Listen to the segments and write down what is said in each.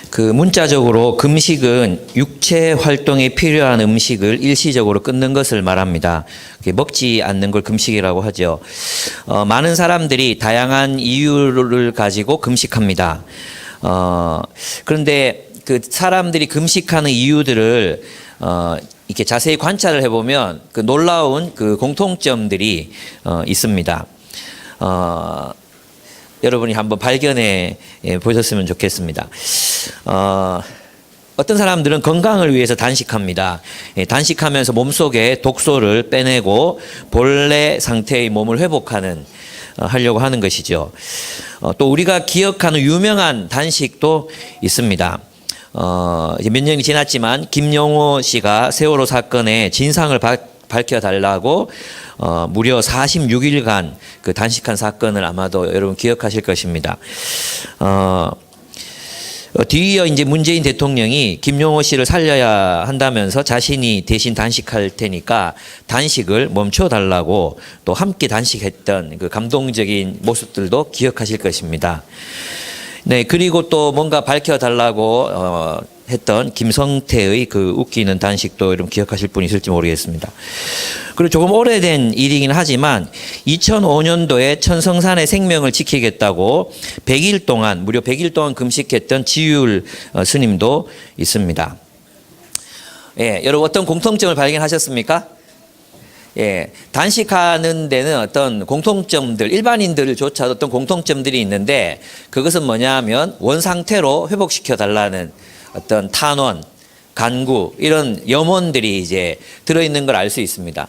그 문자적으로 금식은 육체 활동에 필요한 음식을 일시적으로 끊는 것을 말합니다. 먹지 않는 걸 금식이라고 하죠. 많은 사람들이 다양한 이유를 가지고 금식합니다. 그런데 그 사람들이 금식하는 이유들을 이렇게 자세히 관찰을 해보면 그 놀라운 그 공통점들이 있습니다. 여러분이 한번 발견해 보셨으면 좋겠습니다. 어떤 사람들은 건강을 위해서 단식합니다. 단식하면서 몸속에 독소를 빼내고 본래 상태의 몸을 회복하는 하려고 하는 것이죠. 또 우리가 기억하는 유명한 단식도 있습니다. 이제 몇 년이 지났지만 김용호 씨가 세월호 사건의 진상을 밝혀달라고 무려 46일간 그 단식한 사건을 아마도 여러분 기억하실 것입니다. 뒤이어 이제 문재인 대통령이 김용호 씨를 살려야 한다면서 자신이 대신 단식할 테니까 단식을 멈춰달라고 또 함께 단식했던 그 감동적인 모습들도 기억하실 것입니다. 네, 그리고 또 뭔가 밝혀달라고 했던 김성태의 그 웃기는 단식도 여러분 기억하실 분이 있을지 모르겠습니다. 그리고 조금 오래된 일이긴 하지만 2005년도에 천성산의 생명을 지키겠다고 100일 동안 무려 100일 동안 금식했던 지율 스님도 있습니다. 예, 여러분 어떤 공통점을 발견하셨습니까? 예, 단식하는 데는 어떤 공통점들, 일반인들조차도 어떤 공통점들이 있는데 그것은 뭐냐 하면 원상태로 회복시켜 달라는 어떤 탄원, 간구 이런 염원들이 이제 들어있는 걸 알 수 있습니다.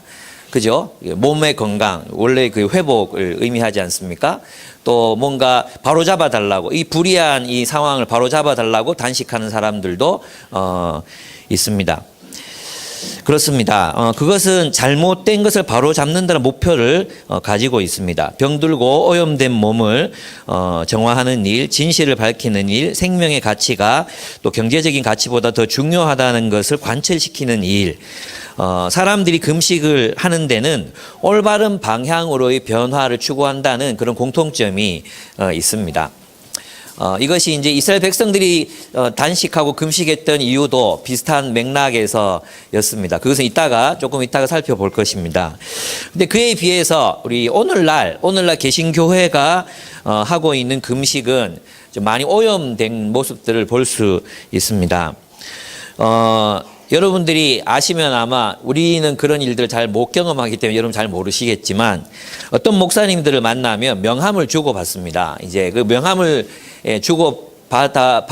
그죠? 몸의 건강, 원래 그 회복을 의미하지 않습니까? 또 뭔가 바로잡아 달라고, 이 불이한 이 상황을 바로잡아 달라고 단식하는 사람들도 있습니다. 그렇습니다. 그것은 잘못된 것을 바로 잡는다는 목표를 가지고 있습니다. 병들고 오염된 몸을 정화하는 일, 진실을 밝히는 일, 생명의 가치가 또 경제적인 가치보다 더 중요하다는 것을 관철시키는 일. 사람들이 금식을 하는 데는 올바른 방향으로의 변화를 추구한다는 그런 공통점이 있습니다. 이것이 이제 이스라엘 백성들이 단식하고 금식했던 이유도 비슷한 맥락에서였습니다. 그것은 조금 이따가 살펴볼 것입니다. 근데 그에 비해서 우리 오늘날 개신교회가 하고 있는 금식은 좀 많이 오염된 모습들을 볼 수 있습니다. 여러분들이 아시면 아마 우리는 그런 일들을 잘 못 경험하기 때문에 여러분 잘 모르시겠지만 어떤 목사님들을 만나면 명함을 주고받습니다. 이제 그 명함을 주고 받아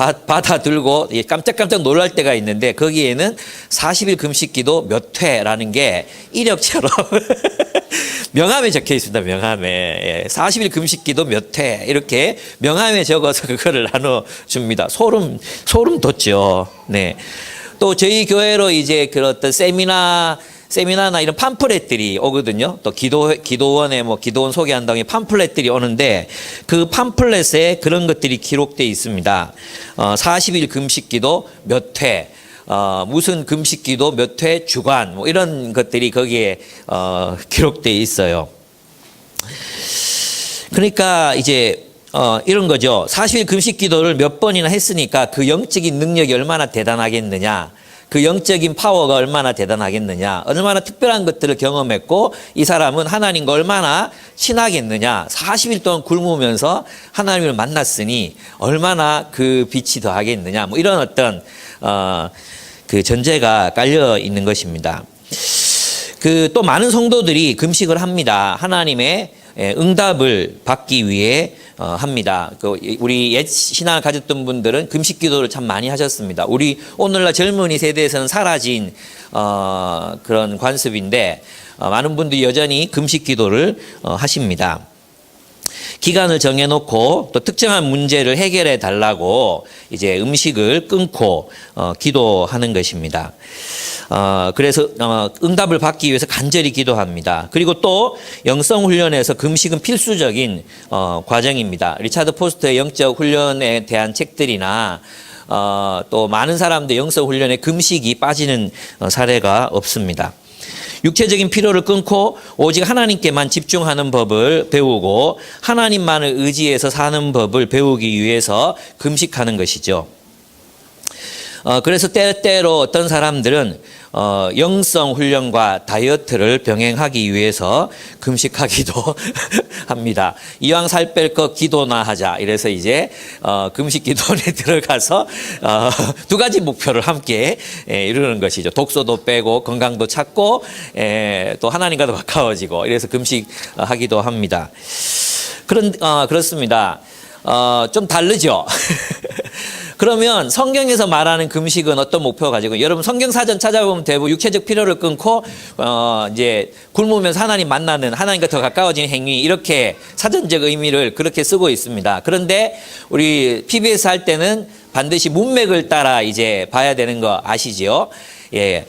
들고 깜짝깜짝 놀랄 때가 있는데 거기에는 40일 금식기도 몇 회라는 게 이력처럼 명함에 적혀 있습니다. 명함에 40일 금식기도 몇 회 이렇게 명함에 적어서 그거를 나눠줍니다. 소름 돋죠. 네. 또 저희 교회로 이제 그런 어떤 세미나나 이런 팜플렛들이 오거든요. 또 기도원에 기도원 소개한다고 팜플렛들이 오는데 그 팜플렛에 그런 것들이 기록되어 있습니다. 40일 금식기도 몇 회, 무슨 금식기도 몇 회 주간 이런 것들이 거기에 기록되어 있어요. 그러니까 이제 이런 거죠. 40일 금식 기도를 몇 번이나 했으니까 그 영적인 능력이 얼마나 대단하겠느냐. 그 영적인 파워가 얼마나 대단하겠느냐. 얼마나 특별한 것들을 경험했고 이 사람은 하나님과 얼마나 친하겠느냐. 40일 동안 굶으면서 하나님을 만났으니 얼마나 그 빛이 더하겠느냐. 이런 어떤 그 전제가 깔려 있는 것입니다. 그 또 많은 성도들이 금식을 합니다. 하나님의 응답을 받기 위해 합니다. 우리 옛 신앙을 가졌던 분들은 금식 기도를 참 많이 하셨습니다. 우리 오늘날 젊은이 세대에서는 사라진 그런 관습인데 많은 분들이 여전히 금식 기도를 하십니다. 기간을 정해놓고 또 특정한 문제를 해결해 달라고 이제 음식을 끊고 기도하는 것입니다. 그래서 응답을 받기 위해서 간절히 기도합니다. 그리고 또 영성 훈련에서 금식은 필수적인 과정입니다. 리차드 포스터의 영적 훈련에 대한 책들이나 또 많은 사람들 영성 훈련에 금식이 빠지는 사례가 없습니다. 육체적인 필요를 끊고 오직 하나님께만 집중하는 법을 배우고 하나님만을 의지해서 사는 법을 배우기 위해서 금식하는 것이죠. 그래서 때때로 어떤 사람들은 영성 훈련과 다이어트를 병행하기 위해서 금식하기도 합니다. 이왕 살 뺄 거 기도나 하자. 이래서 이제 금식 기도에 들어가서 두 가지 목표를 함께 이루는 것이죠. 독소도 빼고 건강도 찾고 또 하나님과도 가까워지고 이래서 금식하기도 합니다. 그렇습니다. 좀 다르죠. 그러면 성경에서 말하는 금식은 어떤 목표가 가지고, 여러분 성경 사전 찾아보면 대부분 육체적 필요를 끊고 이제 굶으면서 하나님 만나는, 하나님과 더 가까워지는 행위, 이렇게 사전적 의미를 그렇게 쓰고 있습니다. 그런데 우리 PBS 할 때는 반드시 문맥을 따라 이제 봐야 되는 거 아시지요? 예.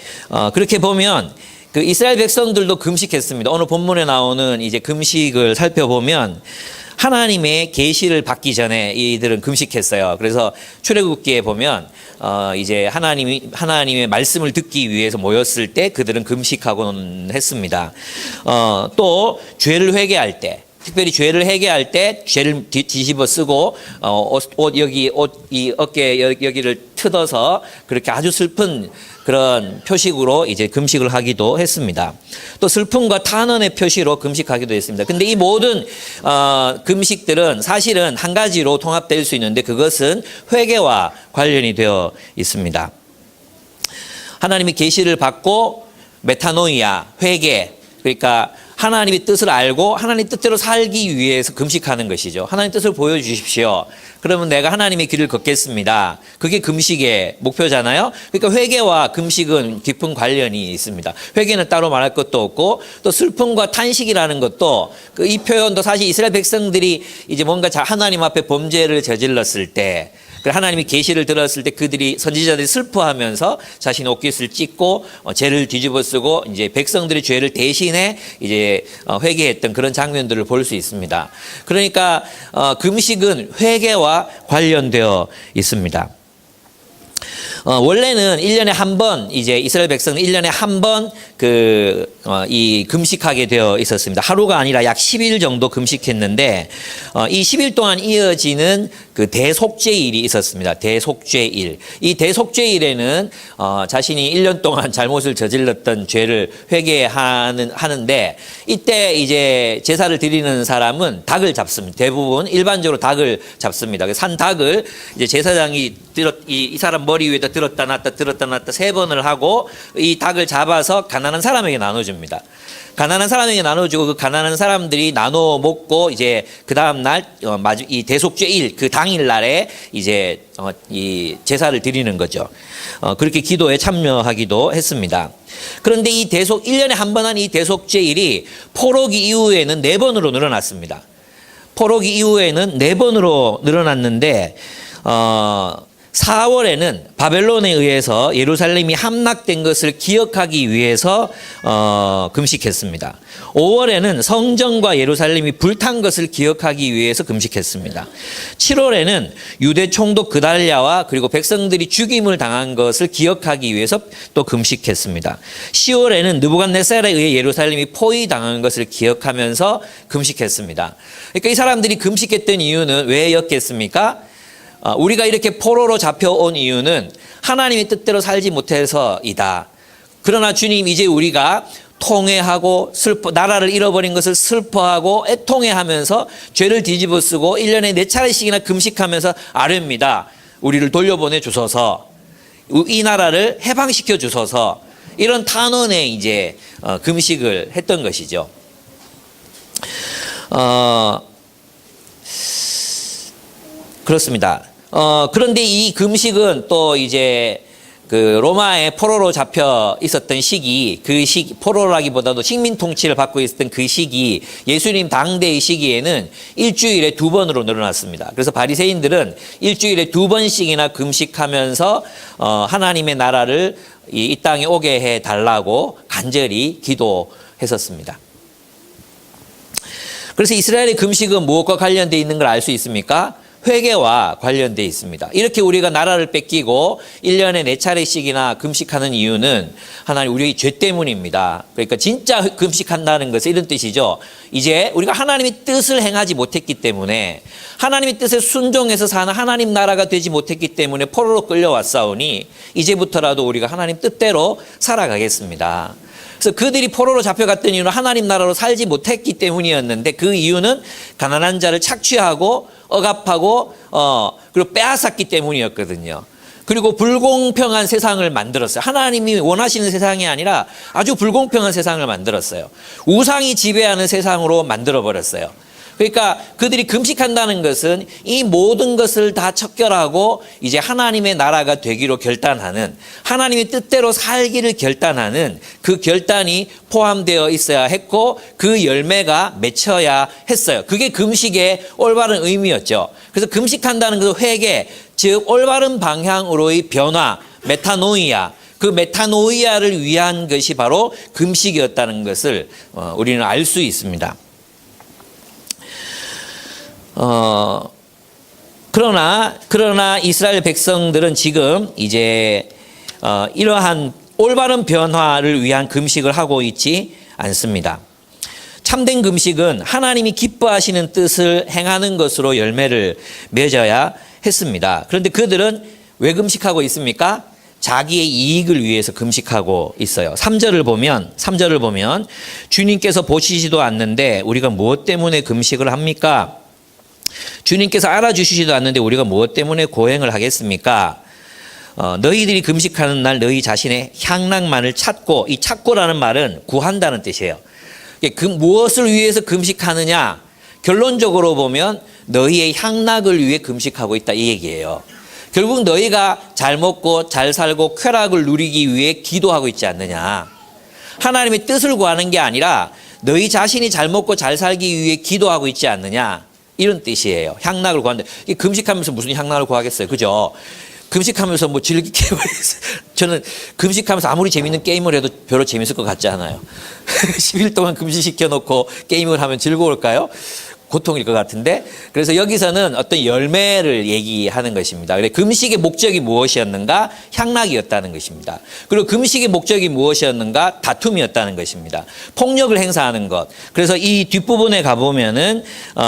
그렇게 보면 그 이스라엘 백성들도 금식했습니다. 오늘 본문에 나오는 이제 금식을 살펴보면 하나님의 계시를 받기 전에 이들은 금식했어요. 그래서 출애굽기에 보면 이제 하나님의 말씀을 듣기 위해서 모였을 때 그들은 금식하곤 했습니다. 또 죄를 회개할 때, 특별히 죄를 회개할 때 죄를 뒤집어 쓰고 이 어깨 여기를 뜯어서 그렇게 아주 슬픈 그런 표식으로 이제 금식을 하기도 했습니다. 또 슬픔과 탄원의 표시로 금식하기도 했습니다. 근데 이 모든 금식들은 사실은 한 가지로 통합될 수 있는데 그것은 회개와 관련이 되어 있습니다. 하나님의 계시를 받고 메타노이아, 회개, 그러니까 하나님의 뜻을 알고 하나님 뜻대로 살기 위해서 금식하는 것이죠. 하나님 뜻을 보여주십시오. 그러면 내가 하나님의 길을 걷겠습니다. 그게 금식의 목표잖아요. 그러니까 회개와 금식은 깊은 관련이 있습니다. 회개는 따로 말할 것도 없고, 또 슬픔과 탄식이라는 것도 이 표현도 사실 이스라엘 백성들이 이제 뭔가 하나님 앞에 범죄를 저질렀을 때, 하나님이 계시를 들었을 때 그들이, 선지자들이 슬퍼하면서 자신의 옷깃을 찢고 죄를 뒤집어 쓰고 이제 백성들의 죄를 대신해 이제 회개했던 그런 장면들을 볼 수 있습니다. 그러니까 금식은 회개와 관련되어 있습니다. 원래는 1년에 한 번, 이제 이스라엘 백성은 1년에 한 번 이 금식하게 되어 있었습니다. 하루가 아니라 약 10일 정도 금식했는데, 이 10일 동안 이어지는 그 대속죄일이 있었습니다. 대속죄일. 이 대속죄일에는 자신이 1년 동안 잘못을 저질렀던 죄를 회개하는데, 이때 이제 제사를 드리는 사람은 닭을 잡습니다. 대부분 일반적으로 닭을 잡습니다. 산 닭을 이제 제사장이 이 사람 머리 위에다 들었다 놨다 3번을 하고 이 닭을 잡아서 가난한 사람에게 나눠줍니다. 가난한 사람에게 나눠주고 그 가난한 사람들이 나눠 먹고 이제 그 다음 날 이 대속죄일 그 당일 날에 이제 이 제사를 드리는 거죠. 그렇게 기도에 참여하기도 했습니다. 그런데 이 1년에 한 번 한 이 대속죄일이 포로기 이후에는 4번으로 늘어났습니다. 포로기 이후에는 4번으로 늘어났는데 4월에는 바벨론에 의해서 예루살렘이 함락된 것을 기억하기 위해서 금식했습니다. 5월에는 성전과 예루살렘이 불탄 것을 기억하기 위해서 금식했습니다. 7월에는 유대 총독 그달랴와 그리고 백성들이 죽임을 당한 것을 기억하기 위해서 또 금식했습니다. 10월에는 느부갓네살에 의해 예루살렘이 포위당한 것을 기억하면서 금식했습니다. 그러니까 이 사람들이 금식했던 이유는 왜였겠습니까? 우리가 이렇게 포로로 잡혀온 이유는 하나님의 뜻대로 살지 못해서이다. 그러나 주님, 이제 우리가 통회하고 나라를 잃어버린 것을 슬퍼하고 애통해하면서 죄를 뒤집어 쓰고 1년에 4차례씩이나 금식하면서 아뢰입니다. 우리를 돌려보내 주소서, 이 나라를 해방시켜 주소서, 이런 탄원에 이제 금식을 했던 것이죠. 그렇습니다. 그런데 이 금식은 또 이제 그 로마의 포로로 잡혀 있었던 시기, 포로라기보다도 식민 통치를 받고 있었던 그 시기, 예수님 당대의 시기에는 일주일에 2번으로 늘어났습니다. 그래서 바리새인들은 일주일에 2번씩이나 금식하면서 하나님의 나라를 이 땅에 오게 해 달라고 간절히 기도했었습니다. 그래서 이스라엘의 금식은 무엇과 관련되어 있는 걸 알 수 있습니까? 회개와 관련돼 있습니다. 이렇게 우리가 나라를 뺏기고 1년에 4차례씩이나 금식하는 이유는 하나님 우리의 죄 때문입니다. 그러니까 진짜 금식한다는 것은 이런 뜻이죠. 이제 우리가 하나님의 뜻을 행하지 못했기 때문에 하나님의 뜻에 순종해서 사는 하나님 나라가 되지 못했기 때문에 포로로 끌려왔사오니 이제부터라도 우리가 하나님 뜻대로 살아가겠습니다. 그래서 그들이 포로로 잡혀갔던 이유는 하나님 나라로 살지 못했기 때문이었는데 그 이유는 가난한 자를 착취하고 억압하고 그리고 빼앗았기 때문이었거든요. 그리고 불공평한 세상을 만들었어요. 하나님이 원하시는 세상이 아니라 아주 불공평한 세상을 만들었어요. 우상이 지배하는 세상으로 만들어버렸어요. 그러니까 그들이 금식한다는 것은 이 모든 것을 다 척결하고 이제 하나님의 나라가 되기로 결단하는, 하나님의 뜻대로 살기를 결단하는 그 결단이 포함되어 있어야 했고 그 열매가 맺혀야 했어요. 그게 금식의 올바른 의미였죠. 그래서 금식한다는 것은 회개, 즉 올바른 방향으로의 변화, 메타노이아, 그 메타노이아를 위한 것이 바로 금식이었다는 것을 우리는 알 수 있습니다. 그러나 이스라엘 백성들은 지금 이제 이러한 올바른 변화를 위한 금식을 하고 있지 않습니다. 참된 금식은 하나님이 기뻐하시는 뜻을 행하는 것으로 열매를 맺어야 했습니다. 그런데 그들은 왜 금식하고 있습니까? 자기의 이익을 위해서 금식하고 있어요. 3절을 보면 주님께서 보시지도 않는데 우리가 무엇 때문에 금식을 합니까? 주님께서 알아주시지도 않는데 우리가 무엇 때문에 고행을 하겠습니까? 너희들이 금식하는 날 너희 자신의 향락만을 찾고, 이 찾고라는 말은 구한다는 뜻이에요. 그 무엇을 위해서 금식하느냐? 결론적으로 보면 너희의 향락을 위해 금식하고 있다 이 얘기예요. 결국 너희가 잘 먹고 잘 살고 쾌락을 누리기 위해 기도하고 있지 않느냐. 하나님의 뜻을 구하는 게 아니라 너희 자신이 잘 먹고 잘 살기 위해 기도하고 있지 않느냐. 이런 뜻이에요. 향락을 구하는데 금식하면서 무슨 향락을 구하겠어요. 그죠? 금식하면서 뭐 즐기게 저는 금식하면서 아무리 재밌는 게임을 해도 별로 재밌을 것 같지 않아요. 10일 동안 금식시켜 놓고 게임을 하면 즐거울까요? 고통일 것 같은데, 그래서 여기서는 어떤 열매를 얘기하는 것입니다. 그래, 금식의 목적이 무엇이었는가? 향락이었다는 것입니다. 그리고 금식의 목적이 무엇이었는가? 다툼이었다는 것입니다. 폭력을 행사하는 것. 그래서 이 뒷부분에 가보면은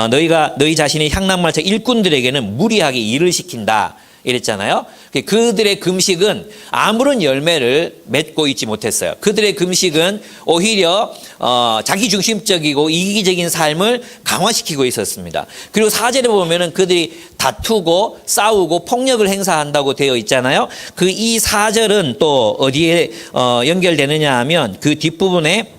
너희 자신의 향락말차 일꾼들에게는 무리하게 일을 시킨다 이랬잖아요. 그들의 금식은 아무런 열매를 맺고 있지 못했어요. 그들의 금식은 오히려 자기중심적이고 이기적인 삶을 강화시키고 있었습니다. 그리고 4절에 보면은 그들이 다투고 싸우고 폭력을 행사한다고 되어 있잖아요. 이 4절은 또 어디에 연결되느냐 하면 그 뒷부분에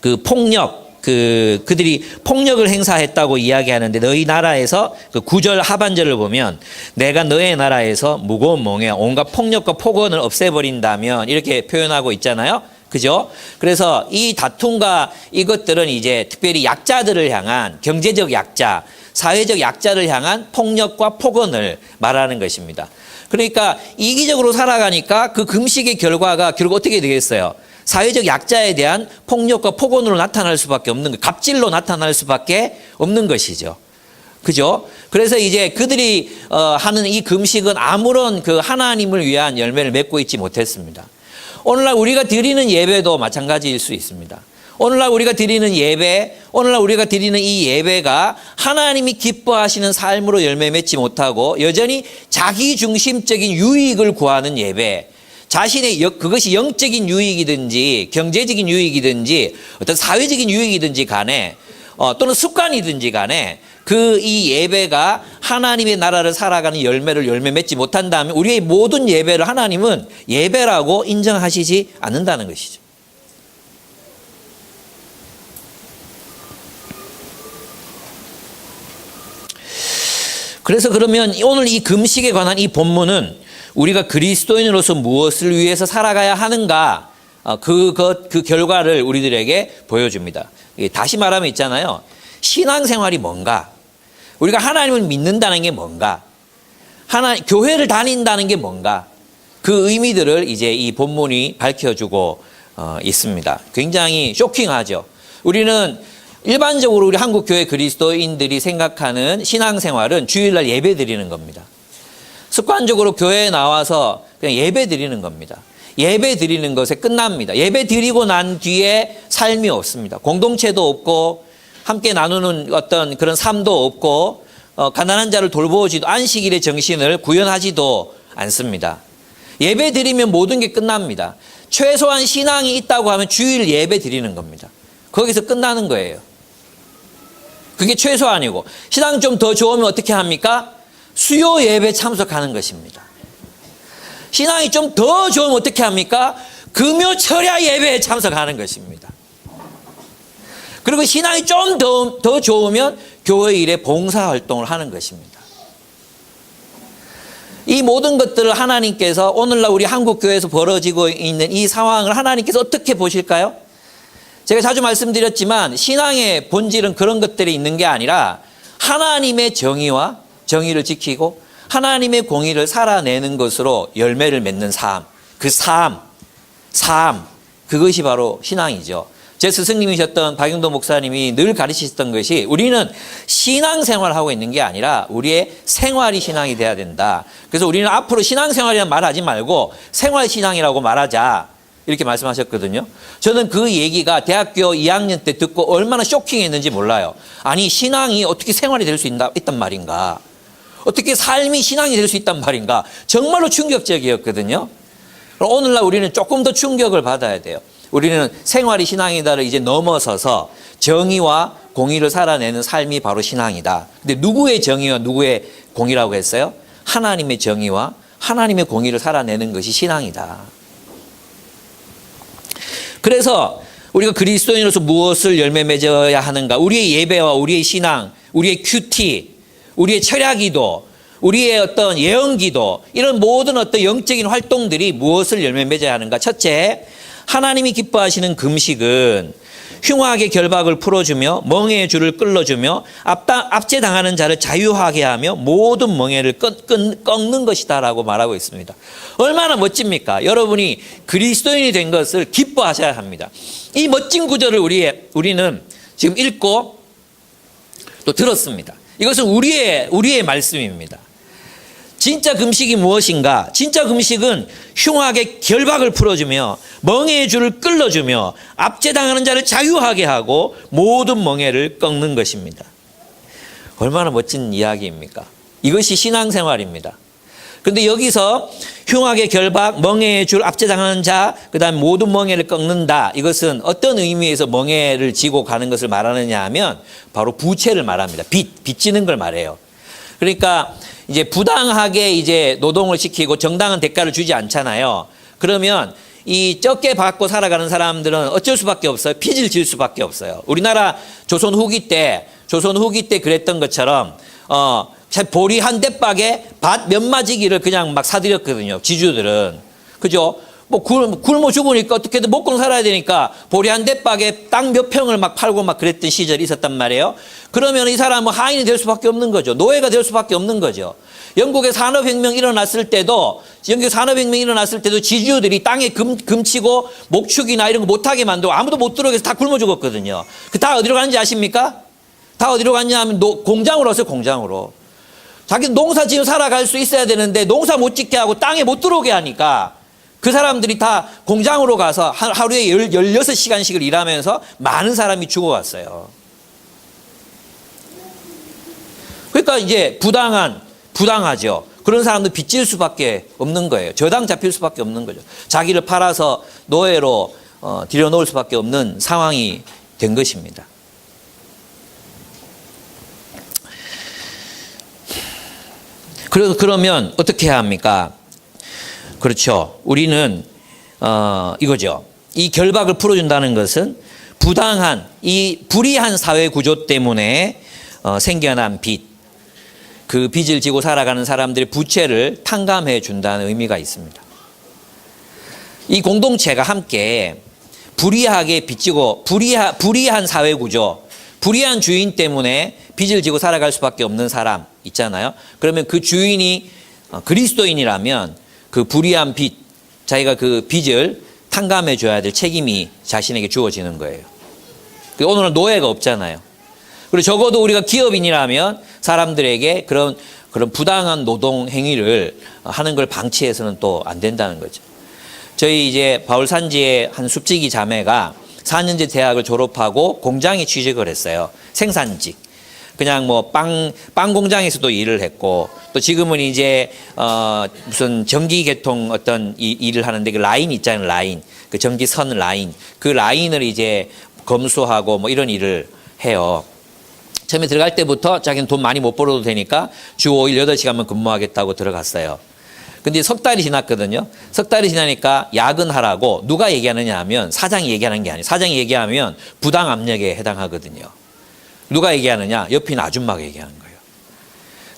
그 폭력, 그들이 폭력을 행사했다고 이야기하는데 너희 나라에서 그 9절 하반절을 보면 내가 너의 나라에서 무거운 몽에 온갖 폭력과 폭언을 없애버린다면 이렇게 표현하고 있잖아요. 그죠? 그래서 이 다툼과 이것들은 이제 특별히 약자들을 향한 경제적 약자, 사회적 약자를 향한 폭력과 폭언을 말하는 것입니다. 그러니까 이기적으로 살아가니까 그 금식의 결과가 결국 어떻게 되겠어요? 사회적 약자에 대한 폭력과 폭언으로 나타날 수밖에 없는 것, 갑질로 나타날 수밖에 없는 것이죠. 그죠? 그래서 이제 그들이 하는 이 금식은 아무런 그 하나님을 위한 열매를 맺고 있지 못했습니다. 오늘날 우리가 드리는 예배도 마찬가지일 수 있습니다. 오늘날 우리가 드리는 예배, 오늘날 우리가 드리는 이 예배가 하나님이 기뻐하시는 삶으로 열매 맺지 못하고 여전히 자기중심적인 유익을 구하는 예배, 자신의 그것이 영적인 유익이든지 경제적인 유익이든지 어떤 사회적인 유익이든지 간에 또는 습관이든지 간에 이 예배가 하나님의 나라를 살아가는 열매 맺지 못한다면 우리의 모든 예배를 하나님은 예배라고 인정하시지 않는다는 것이죠. 그래서 그러면 오늘 이 금식에 관한 이 본문은 우리가 그리스도인으로서 무엇을 위해서 살아가야 하는가, 그 결과를 우리들에게 보여줍니다. 다시 말하면 있잖아요. 신앙생활이 뭔가, 우리가 하나님을 믿는다는 게 뭔가, 교회를 다닌다는 게 뭔가, 그 의미들을 이제 이 본문이 밝혀주고 있습니다. 굉장히 쇼킹하죠. 우리는 일반적으로 우리 한국교회 그리스도인들이 생각하는 신앙생활은 주일날 예배 드리는 겁니다. 습관적으로 교회에 나와서 그냥 예배 드리는 겁니다. 예배 드리는 것에 끝납니다. 예배 드리고 난 뒤에 삶이 없습니다. 공동체도 없고 함께 나누는 어떤 그런 삶도 없고 가난한 자를 돌보지도 안식일의 정신을 구현하지도 않습니다. 예배 드리면 모든 게 끝납니다. 최소한 신앙이 있다고 하면 주일 예배 드리는 겁니다. 거기서 끝나는 거예요. 그게 최소한이고 신앙 좀 더 좋으면 어떻게 합니까? 수요 예배 참석하는 것입니다. 신앙이 좀 더 좋으면 어떻게 합니까? 금요 철야 예배에 참석하는 것입니다. 그리고 신앙이 좀 더 좋으면 교회 일에 봉사활동을 하는 것입니다. 이 모든 것들을 하나님께서 오늘날 우리 한국교회에서 벌어지고 있는 이 상황을 하나님께서 어떻게 보실까요? 제가 자주 말씀드렸지만 신앙의 본질은 그런 것들이 있는 게 아니라 하나님의 정의와 정의를 지키고 하나님의 공의를 살아내는 것으로 열매를 맺는 삶, 그 삶, 그것이 바로 신앙이죠. 제 스승님이셨던 박영도 목사님이 늘 가르치셨던 것이 우리는 신앙생활을 하고 있는 게 아니라 우리의 생활이 신앙이 돼야 된다. 그래서 우리는 앞으로 신앙생활이라는 말하지 말고 생활신앙이라고 말하자. 이렇게 말씀하셨거든요. 저는 그 얘기가 대학교 2학년 때 듣고 얼마나 쇼킹했는지 몰라요. 아니 신앙이 어떻게 생활이 될 수 있단 말인가. 어떻게 삶이 신앙이 될 수 있단 말인가. 정말로 충격적이었거든요. 오늘날 우리는 조금 더 충격을 받아야 돼요. 우리는 생활이 신앙이다를 이제 넘어서서 정의와 공의를 살아내는 삶이 바로 신앙이다. 근데 누구의 정의와 누구의 공의라고 했어요? 하나님의 정의와 하나님의 공의를 살아내는 것이 신앙이다. 그래서 우리가 그리스도인으로서 무엇을 열매 맺어야 하는가? 우리의 예배와 우리의 신앙, 우리의 큐티, 우리의 철야기도, 우리의 어떤 예언기도, 이런 모든 어떤 영적인 활동들이 무엇을 열매 맺어야 하는가? 첫째, 하나님이 기뻐하시는 금식은 흉악의 결박을 풀어주며 멍에의 줄을 끌어주며 압제당하는 자를 자유하게 하며 모든 멍에를 꺾는 것이다라고 말하고 있습니다. 얼마나 멋집니까? 여러분이 그리스도인이 된 것을 기뻐하셔야 합니다. 이 멋진 구절을 우리는 지금 읽고 또 들었습니다. 이것은 우리의 말씀입니다. 진짜 금식이 무엇인가? 진짜 금식은 흉악의 결박을 풀어주며 멍에의 줄을 끌어주며 압제당하는 자를 자유하게 하고 모든 멍에를 꺾는 것입니다. 얼마나 멋진 이야기입니까? 이것이 신앙생활입니다. 그런데 여기서 흉악의 결박, 멍에의 줄, 압제당하는 자, 그 다음 모든 멍에를 꺾는다. 이것은 어떤 의미에서 멍에를 지고 가는 것을 말하느냐 하면 바로 부채를 말합니다. 빚지는 걸 말해요. 그러니까 이제 부당하게 이제 노동을 시키고 정당한 대가를 주지 않잖아요. 그러면 이 적게 받고 살아가는 사람들은 어쩔 수밖에 없어요. 빚을 질 수밖에 없어요. 우리나라 조선 후기 때 그랬던 것처럼 보리 한 대박에 밭 몇 마지기를 그냥 막 사들였거든요. 지주들은. 그죠? 뭐 굶어 죽으니까 어떻게든 먹고 살아야 되니까 보리 한 대박에 땅 몇 평을 막 팔고 막 그랬던 시절이 있었단 말이에요. 그러면 이 사람은 하인이 될 수밖에 없는 거죠. 노예가 될 수밖에 없는 거죠. 영국의 산업혁명이 일어났을 때도 지주들이 땅에 금치고 목축이나 이런 거 못하게 만들고 아무도 못 들어오게 해서 다 굶어 죽었거든요. 그 다 어디로 갔는지 아십니까? 다 어디로 갔냐 하면 공장으로 왔어요. 공장으로. 자기 농사 지어 살아갈 수 있어야 되는데 농사 못 짓게 하고 땅에 못 들어오게 하니까 그 사람들이 다 공장으로 가서 하루에 16시간씩을 일하면서 많은 사람이 죽어갔어요. 그러니까 이제 부당하죠. 그런 사람들 빚질 수밖에 없는 거예요. 저당 잡힐 수밖에 없는 거죠. 자기를 팔아서 노예로 들여놓을 수밖에 없는 상황이 된 것입니다. 그러면 어떻게 해야 합니까? 그렇죠. 우리는 이거죠. 이 결박을 풀어준다는 것은 부당한 이 불의한 사회 구조 때문에 생겨난 빚, 그 빚을 지고 살아가는 사람들의 부채를 탕감해 준다는 의미가 있습니다. 이 공동체가 함께 불의하게 빚지고 불의한 사회 구조, 불의한 주인 때문에 빚을 지고 살아갈 수밖에 없는 사람 있잖아요. 그러면 그 주인이 그리스도인이라면 그 불의한 빚, 자기가 그 빚을 탕감해 줘야 될 책임이 자신에게 주어지는 거예요. 오늘은 노예가 없잖아요. 그리고 적어도 우리가 기업인이라면 사람들에게 그런 부당한 노동 행위를 하는 걸 방치해서는 또 안 된다는 거죠. 저희 이제 바울산지의 한 숲지기 자매가 4년제 대학을 졸업하고 공장에 취직을 했어요. 생산직. 그냥 뭐 빵 공장에서도 일을 했고, 또 지금은 이제 무슨 전기 계통 어떤 일을 하는데, 그 라인 있잖아요. 라인. 그 전기선 라인. 그 라인을 이제 검수하고 뭐 이런 일을 해요. 처음에 들어갈 때부터 자기는 돈 많이 못 벌어도 되니까 주 5일 8시간만 근무하겠다고 들어갔어요. 근데 석 달이 지났거든요. 석 달이 지나니까 야근하라고 누가 얘기하느냐 하면 사장이 얘기하는 게 아니에요. 사장이 얘기하면 부당 압력에 해당하거든요. 누가 얘기하느냐? 옆에 있는 아줌마가 얘기하는 거예요.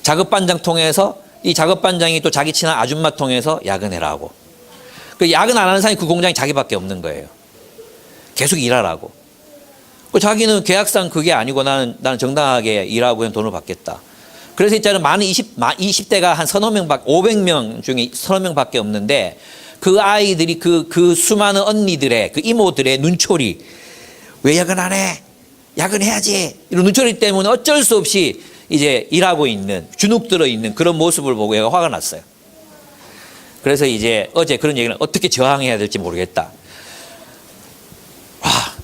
작업반장 통해서 이 작업반장이 또 자기 친한 아줌마 통해서 야근해라고. 그 야근 안 하는 사람이 그 공장에 자기밖에 없는 거예요. 계속 일하라고. 자기는 계약상 그게 아니고 나는 정당하게 일하고 그냥 돈을 받겠다. 그래서 있잖아요. 많은 20대가 한 서너 명 500명 중에 서너 명밖에 없는데, 그 아이들이 그 수많은 언니들의, 그 이모들의 눈초리. 왜 야근 안 해? 야근해야지. 이런 눈초리 때문에 어쩔 수 없이 이제 일하고 있는, 주눅 들어 있는 그런 모습을 보고 얘가 화가 났어요. 그래서 이제 어제 그런 얘기를 어떻게 저항해야 될지 모르겠다.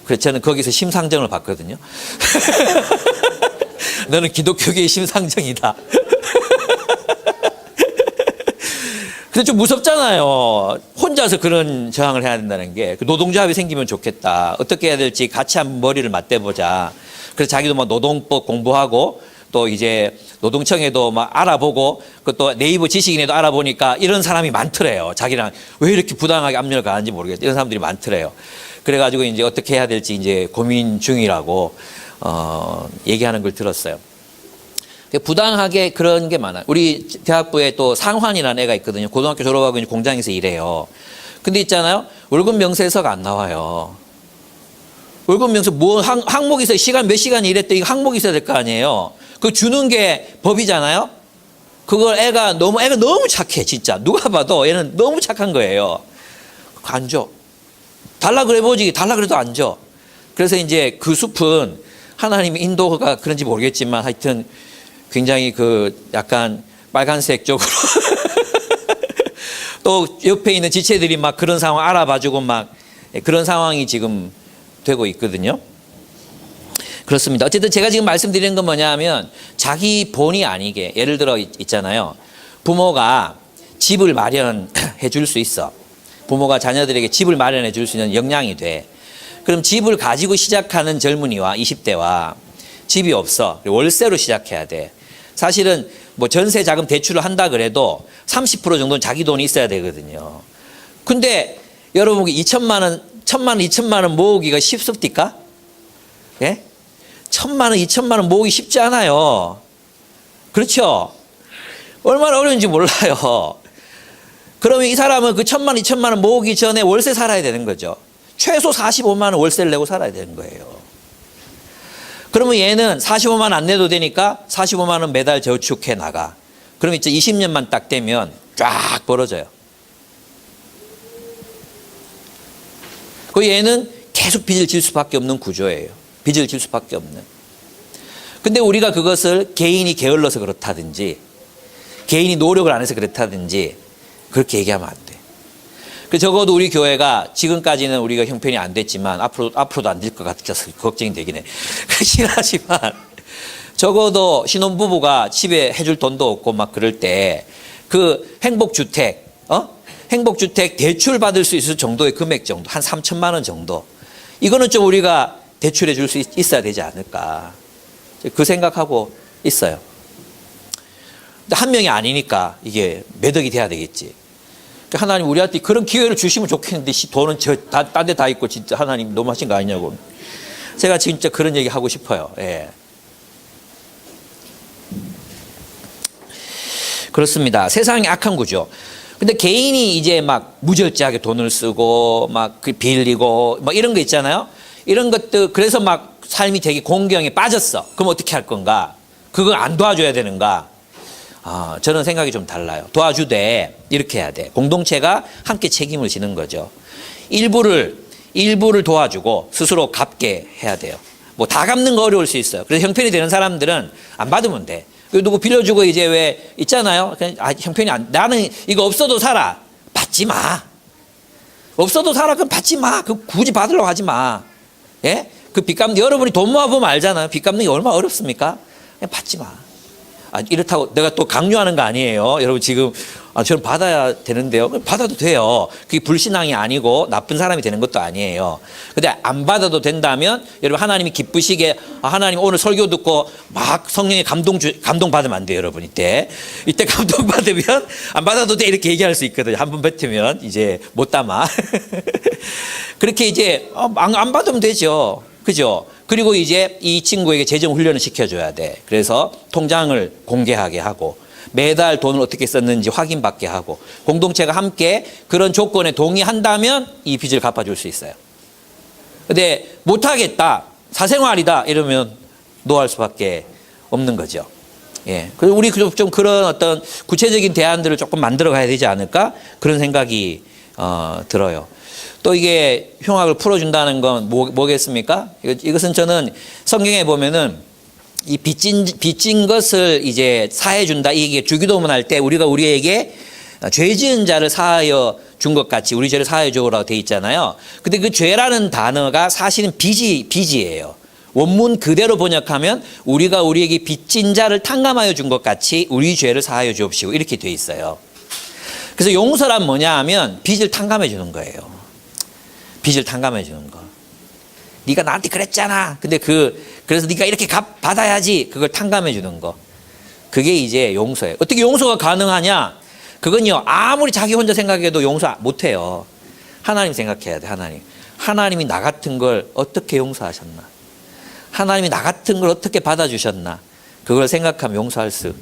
그래서 저는 거기서 심상정을 봤거든요. 너는 기독교계의 심상정이다. 근데 좀 무섭잖아요. 혼자서 그런 저항을 해야 된다는 게. 노동조합이 생기면 좋겠다. 어떻게 해야 될지 같이 한번 머리를 맞대보자. 그래서 자기도 막 노동법 공부하고 또 이제 노동청에도 막 알아보고 그것도 네이버 지식인에도 알아보니까 이런 사람이 많더래요. 자기랑 왜 이렇게 부당하게 압력을 가하는지 모르겠다. 이런 사람들이 많더래요. 그래가지고 이제 어떻게 해야 될지 이제 고민 중이라고 얘기하는 걸 들었어요. 부당하게 그런 게 많아요. 우리 대학부에 또 상환이라는 애가 있거든요. 고등학교 졸업하고 이제 공장에서 일해요. 근데 있잖아요. 월급 명세서가 안 나와요. 월급 명세 뭐 항목이 있어요. 시간 몇 시간 일했대. 이거 항목이 있어야 될 거 아니에요. 그 주는 게 법이잖아요. 그걸 애가 너무 착해. 진짜 누가 봐도 얘는 너무 착한 거예요. 안 줘. 달라 그래 보지. 달라 그래도 안 줘. 그래서 이제 그 숲은 하나님의 인도가 그런지 모르겠지만 하여튼 굉장히 그 약간 빨간색 쪽으로 또 옆에 있는 지체들이 막 그런 상황 알아봐주고 막 그런 상황이 지금 되고 있거든요. 그렇습니다. 어쨌든 제가 지금 말씀드리는 건 뭐냐 하면 자기 본의 아니게, 예를 들어 있잖아요. 부모가 집을 마련해 줄 수 있어. 부모가 자녀들에게 집을 마련해 줄 수 있는 역량이 돼. 그럼 집을 가지고 시작하는 젊은이와 20대와 집이 없어. 월세로 시작해야 돼. 사실은 뭐 전세 자금 대출을 한다 그래도 30% 정도는 자기 돈이 있어야 되거든요. 근데 여러분 2천만 원, 2천만 원 모으기가 쉽습니까? 예? 1,000만 원, 2천만 원 모으기 쉽지 않아요. 그렇죠? 얼마나 어려운지 몰라요. 그러면 이 사람은 그 1,000만 원, 2천만 원 모으기 전에 월세 살아야 되는 거죠. 최소 45만 원 월세를 내고 살아야 되는 거예요. 그러면 얘는 45만 원 안 내도 되니까 45만 원 매달 저축해 나가. 그럼 이제 20년만 딱 되면 쫙 벌어져요. 그 얘는 계속 빚을 질 수밖에 없는 구조예요. 빚을 질 수밖에 없는. 근데 우리가 그것을 개인이 게을러서 그렇다든지 개인이 노력을 안 해서 그렇다든지 그렇게 얘기하면 안 돼. 그 적어도 우리 교회가 지금까지는 우리가 형편이 안 됐지만 앞으로도 안 될 것 같아서 걱정이 되긴 해. 그렇긴 하지만 적어도 신혼부부가 집에 해줄 돈도 없고 막 그럴 때 그 행복주택, 행복주택 대출 받을 수 있을 정도의 금액 정도, 한 3천만 원 정도. 이거는 좀 우리가 대출해 줄 수 있어야 되지 않을까. 그 생각하고 있어요. 근데 한 명이 아니니까 이게 매덕이 돼야 되겠지. 하나님 우리한테 그런 기회를 주시면 좋겠는데 돈은 딴 데 다 있고 진짜 하나님 너무하신 거 아니냐고. 제가 진짜 그런 얘기 하고 싶어요. 예. 그렇습니다. 세상이 악한 구조. 근데 개인이 이제 막 무절제하게 돈을 쓰고 막 빌리고 막 이런 거 있잖아요. 이런 것들 그래서 막 삶이 되게 공경에 빠졌어. 그럼 어떻게 할 건가? 그걸 안 도와줘야 되는가? 저는 생각이 좀 달라요. 도와주되 이렇게 해야 돼. 공동체가 함께 책임을 지는 거죠. 일부를 도와주고 스스로 갚게 해야 돼요. 뭐 다 갚는 거 어려울 수 있어요. 그래서 형편이 되는 사람들은 안 받으면 돼. 누구 빌려주고 이제 왜 있잖아요. 그냥 형편이 나는 이거 없어도 살아. 받지 마. 없어도 살아. 그럼 받지 마. 그 굳이 받으려고 하지 마. 예? 그 빚 갚는 여러분이 돈 모아보면 알잖아요. 빚 갚는 게 얼마나 어렵습니까? 그냥 받지 마. 이렇다고 내가 또 강요하는 거 아니에요. 여러분 지금 저는 받아야 되는데요. 받아도 돼요. 그게 불신앙이 아니고 나쁜 사람이 되는 것도 아니에요. 근데 안 받아도 된다면 여러분 하나님이 기쁘시게 하나님 오늘 설교 듣고 막 성령의 감동 받으면 안 돼요. 여러분 이때 감동 받으면 안 받아도 돼 이렇게 얘기할 수 있거든요. 한 번 뱉으면 이제 못 담아. 그렇게 이제 안 받으면 되죠. 그죠? 그리고 이제 이 친구에게 재정 훈련을 시켜줘야 돼. 그래서 통장을 공개하게 하고 매달 돈을 어떻게 썼는지 확인받게 하고 공동체가 함께 그런 조건에 동의한다면 이 빚을 갚아줄 수 있어요. 근데 못하겠다, 사생활이다 이러면 노할 수밖에 없는 거죠. 예. 그리고 우리 좀 그런 어떤 구체적인 대안들을 조금 만들어 가야 되지 않을까 그런 생각이 들어요. 또 이게 흉악을 풀어준다는 건 뭐겠습니까? 이것은 저는 성경에 보면은 이 빚진 것을 이제 사해준다. 이게 주기도문 할 때 우리가 우리에게 죄 지은 자를 사하여 준 것 같이 우리 죄를 사하여 주라고 돼 있잖아요. 근데 그 죄라는 단어가 사실은 빚이에요. 원문 그대로 번역하면 우리가 우리에게 빚진 자를 탕감하여 준 것 같이 우리 죄를 사하여 주옵시고 이렇게 돼 있어요. 그래서 용서란 뭐냐 하면 빚을 탕감해 주는 거예요. 빚을 탕감해 주는 거. 네가 나한테 그랬잖아. 근데 그래서 네가 이렇게 받아야지. 그걸 탕감해 주는 거. 그게 이제 용서예요. 어떻게 용서가 가능하냐? 그건요. 아무리 자기 혼자 생각해도 용서 못 해요. 하나님 생각해야 돼. 하나님이 나 같은 걸 어떻게 용서하셨나? 하나님이 나 같은 걸 어떻게 받아주셨나? 그걸 생각하면 용서할 수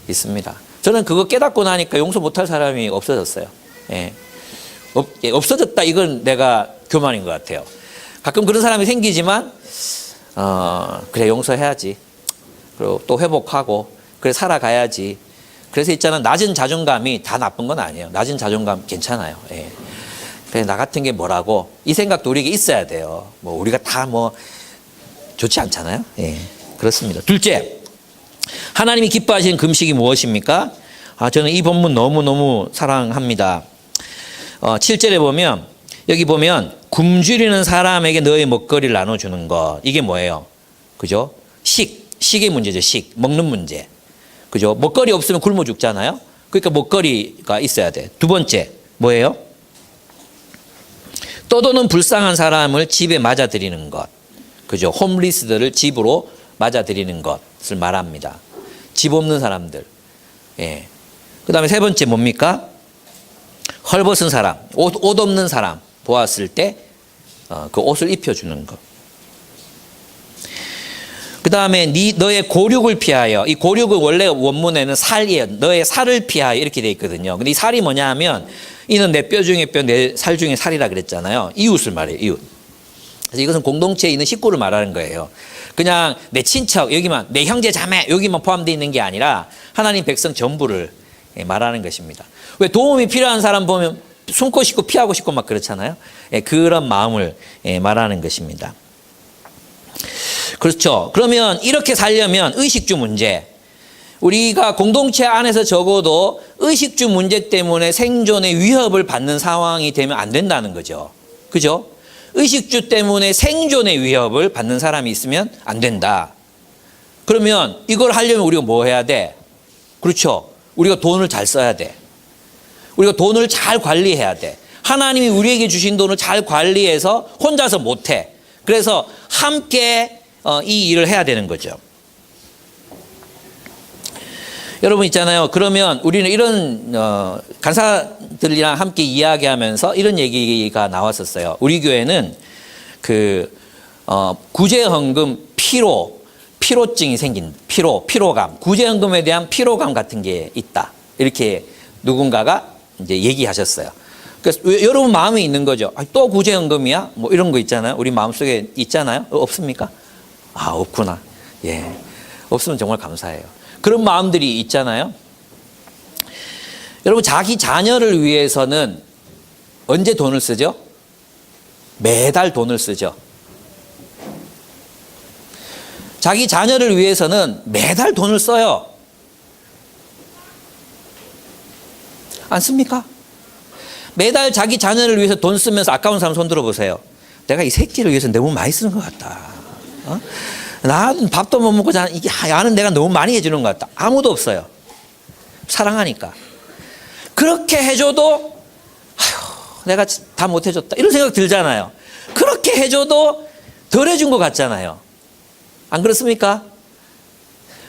있습니다. 저는 그거 깨닫고 나니까 용서 못할 사람이 없어졌어요. 예. 없어졌다. 이건 내가 교만인 것 같아요. 가끔 그런 사람이 생기지만 그래 용서해야지. 그리고 또 회복하고 그래 살아가야지. 그래서 있잖아 낮은 자존감이 다 나쁜 건 아니에요. 낮은 자존감 괜찮아요. 예. 그래 나 같은 게 뭐라고 이 생각도 우리에게 있어야 돼요. 뭐 우리가 다 뭐 좋지 않잖아요. 예. 그렇습니다. 둘째, 하나님이 기뻐하시는 금식이 무엇입니까? 저는 이 본문 너무너무 사랑합니다. 7절에 보면 여기 보면 굶주리는 사람에게 너의 먹거리를 나눠주는 것. 이게 뭐예요? 그죠? 식의 문제죠. 먹는 문제. 그죠? 먹거리 없으면 굶어 죽잖아요. 그러니까 먹거리가 있어야 돼. 두 번째 뭐예요? 떠도는 불쌍한 사람을 집에 맞아들이는 것. 그죠? 홈리스들을 집으로 맞아들이는 것을 말합니다. 집 없는 사람들. 예. 그 다음에 세 번째 뭡니까? 헐벗은 사람, 옷 없는 사람 보았을 때 그 옷을 입혀주는 것. 그 다음에 너의 고륙을 피하여, 이 고륙은 원래 원문에는 살이에요. 너의 살을 피하여 이렇게 돼 있거든요. 근데 이 살이 뭐냐 하면 이는 내 뼈 중에 뼈, 내 살 중에 살이라 그랬잖아요. 이웃을 말해요. 이웃. 그래서 이것은 공동체에 있는 식구를 말하는 거예요. 그냥 내 친척 여기만, 내 형제 자매 여기만 포함되어 있는 게 아니라 하나님 백성 전부를 말하는 것입니다. 왜 도움이 필요한 사람 보면 숨고 싶고 피하고 싶고 막 그렇잖아요. 그런 마음을 말하는 것입니다. 그렇죠. 그러면 이렇게 살려면 의식주 문제. 우리가 공동체 안에서 적어도 의식주 문제 때문에 생존의 위협을 받는 상황이 되면 안 된다는 거죠. 그죠? 의식주 때문에 생존의 위협을 받는 사람이 있으면 안 된다. 그러면 이걸 하려면 우리가 뭐 해야 돼? 그렇죠. 우리가 돈을 잘 써야 돼. 우리가 돈을 잘 관리해야 돼. 하나님이 우리에게 주신 돈을 잘 관리해서 혼자서 못해. 그래서 함께 이 일을 해야 되는 거죠. 여러분 있잖아요. 그러면 우리는 이런 간사들이랑 함께 이야기하면서 이런 얘기가 나왔었어요. 우리 교회는 구제헌금 피로증이 생긴 피로감, 구제헌금에 대한 피로감 같은 게 있다. 이렇게 누군가가 이제 얘기하셨어요. 그래서 여러분 마음에 있는 거죠. 또 구제헌금이야? 뭐 이런 거 있잖아요. 우리 마음속에 있잖아요. 없습니까? 없구나. 예, 없으면 정말 감사해요. 그런 마음들이 있잖아요. 여러분 자기 자녀를 위해서는 언제 돈을 쓰죠? 매달 돈을 쓰죠. 자기 자녀를 위해서는 매달 돈을 써요. 안 씁니까? 매달 자기 자녀를 위해서 돈 쓰면서 아까운 사람 손 들어보세요. 내가 이 새끼를 위해서 너무 많이 쓰는 것 같다. 나는 밥도 못 먹고 야는 내가 너무 많이 해주는 것 같다. 아무도 없어요. 사랑하니까. 그렇게 해줘도 아휴, 내가 다 못해줬다 이런 생각 들잖아요. 그렇게 해줘도 덜 해준 것 같잖아요. 안 그렇습니까?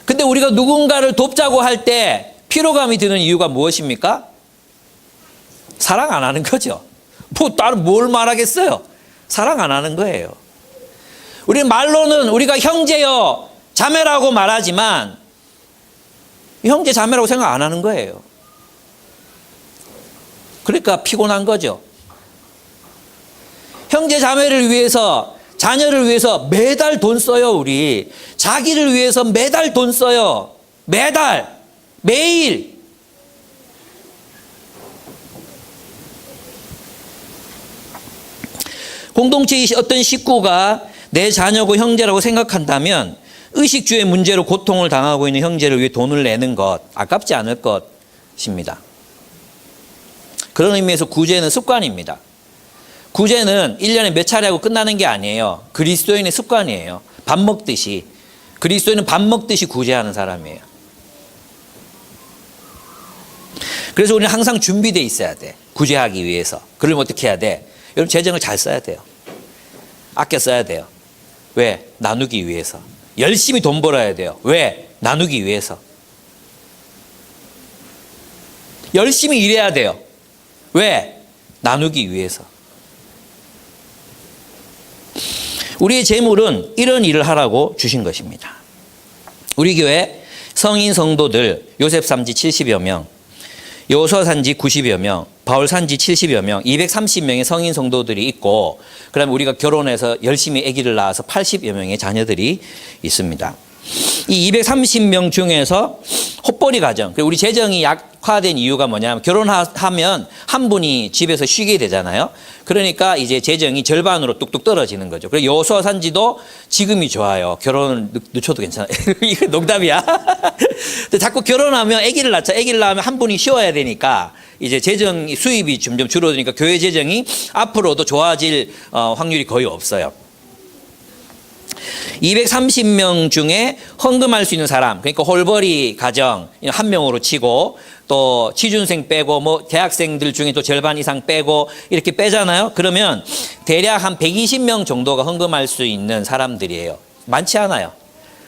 근데 우리가 누군가를 돕자고 할 때 피로감이 드는 이유가 무엇입니까? 사랑 안 하는 거죠. 뭐 다른 뭘 말하겠어요? 사랑 안 하는 거예요. 우리 말로는 우리가 형제여 자매라고 말하지만 형제 자매라고 생각 안 하는 거예요. 그러니까 피곤한 거죠. 형제 자매를 위해서 자녀를 위해서 매달 돈 써요. 우리 자기를 위해서 매달 돈 써요. 매달 매일. 공동체의 어떤 식구가 내 자녀고 형제라고 생각한다면 의식주의 문제로 고통을 당하고 있는 형제를 위해 돈을 내는 것 아깝지 않을 것입니다. 그런 의미에서 구제는 습관입니다. 구제는 1년에 몇 차례 하고 끝나는 게 아니에요. 그리스도인의 습관이에요. 밥 먹듯이. 그리스도인은 밥 먹듯이 구제하는 사람이에요. 그래서 우리는 항상 준비되어 있어야 돼. 구제하기 위해서. 그러면 어떻게 해야 돼? 여러분 재정을 잘 써야 돼요. 아껴 써야 돼요. 왜? 나누기 위해서. 열심히 돈 벌어야 돼요. 왜? 나누기 위해서. 열심히 일해야 돼요. 왜? 나누기 위해서. 우리의 재물은 이런 일을 하라고 주신 것입니다. 우리 교회 성인 성도들 요셉 산지 70여 명, 여호수아 산지 90여 명, 바울 산지 70여 명, 230명의 성인 성도들이 있고 그다음에 우리가 결혼해서 열심히 아기를 낳아서 80여 명의 자녀들이 있습니다. 이 230명 중에서 헛벌이 가정, 우리 재정이 약화된 이유가 뭐냐면 결혼하면 한 분이 집에서 쉬게 되잖아요. 그러니까 이제 재정이 절반으로 뚝뚝 떨어지는 거죠. 그래서 여호수아 산지도 지금이 좋아요. 결혼을 늦춰도 괜찮아요. 이거 농담이야. 근데 자꾸 결혼하면 아기를 낳자. 아기를 낳으면 한 분이 쉬어야 되니까 이제 재정 수입이 점점 줄어드니까 교회 재정이 앞으로도 좋아질 확률이 거의 없어요. 230명 중에 헌금할 수 있는 사람, 그러니까 홀벌이 가정 한 명으로 치고 또 취준생 빼고 뭐 대학생들 중에 또 절반 이상 빼고 이렇게 빼잖아요. 그러면 대략 한 120명 정도가 헌금할 수 있는 사람들이에요. 많지 않아요.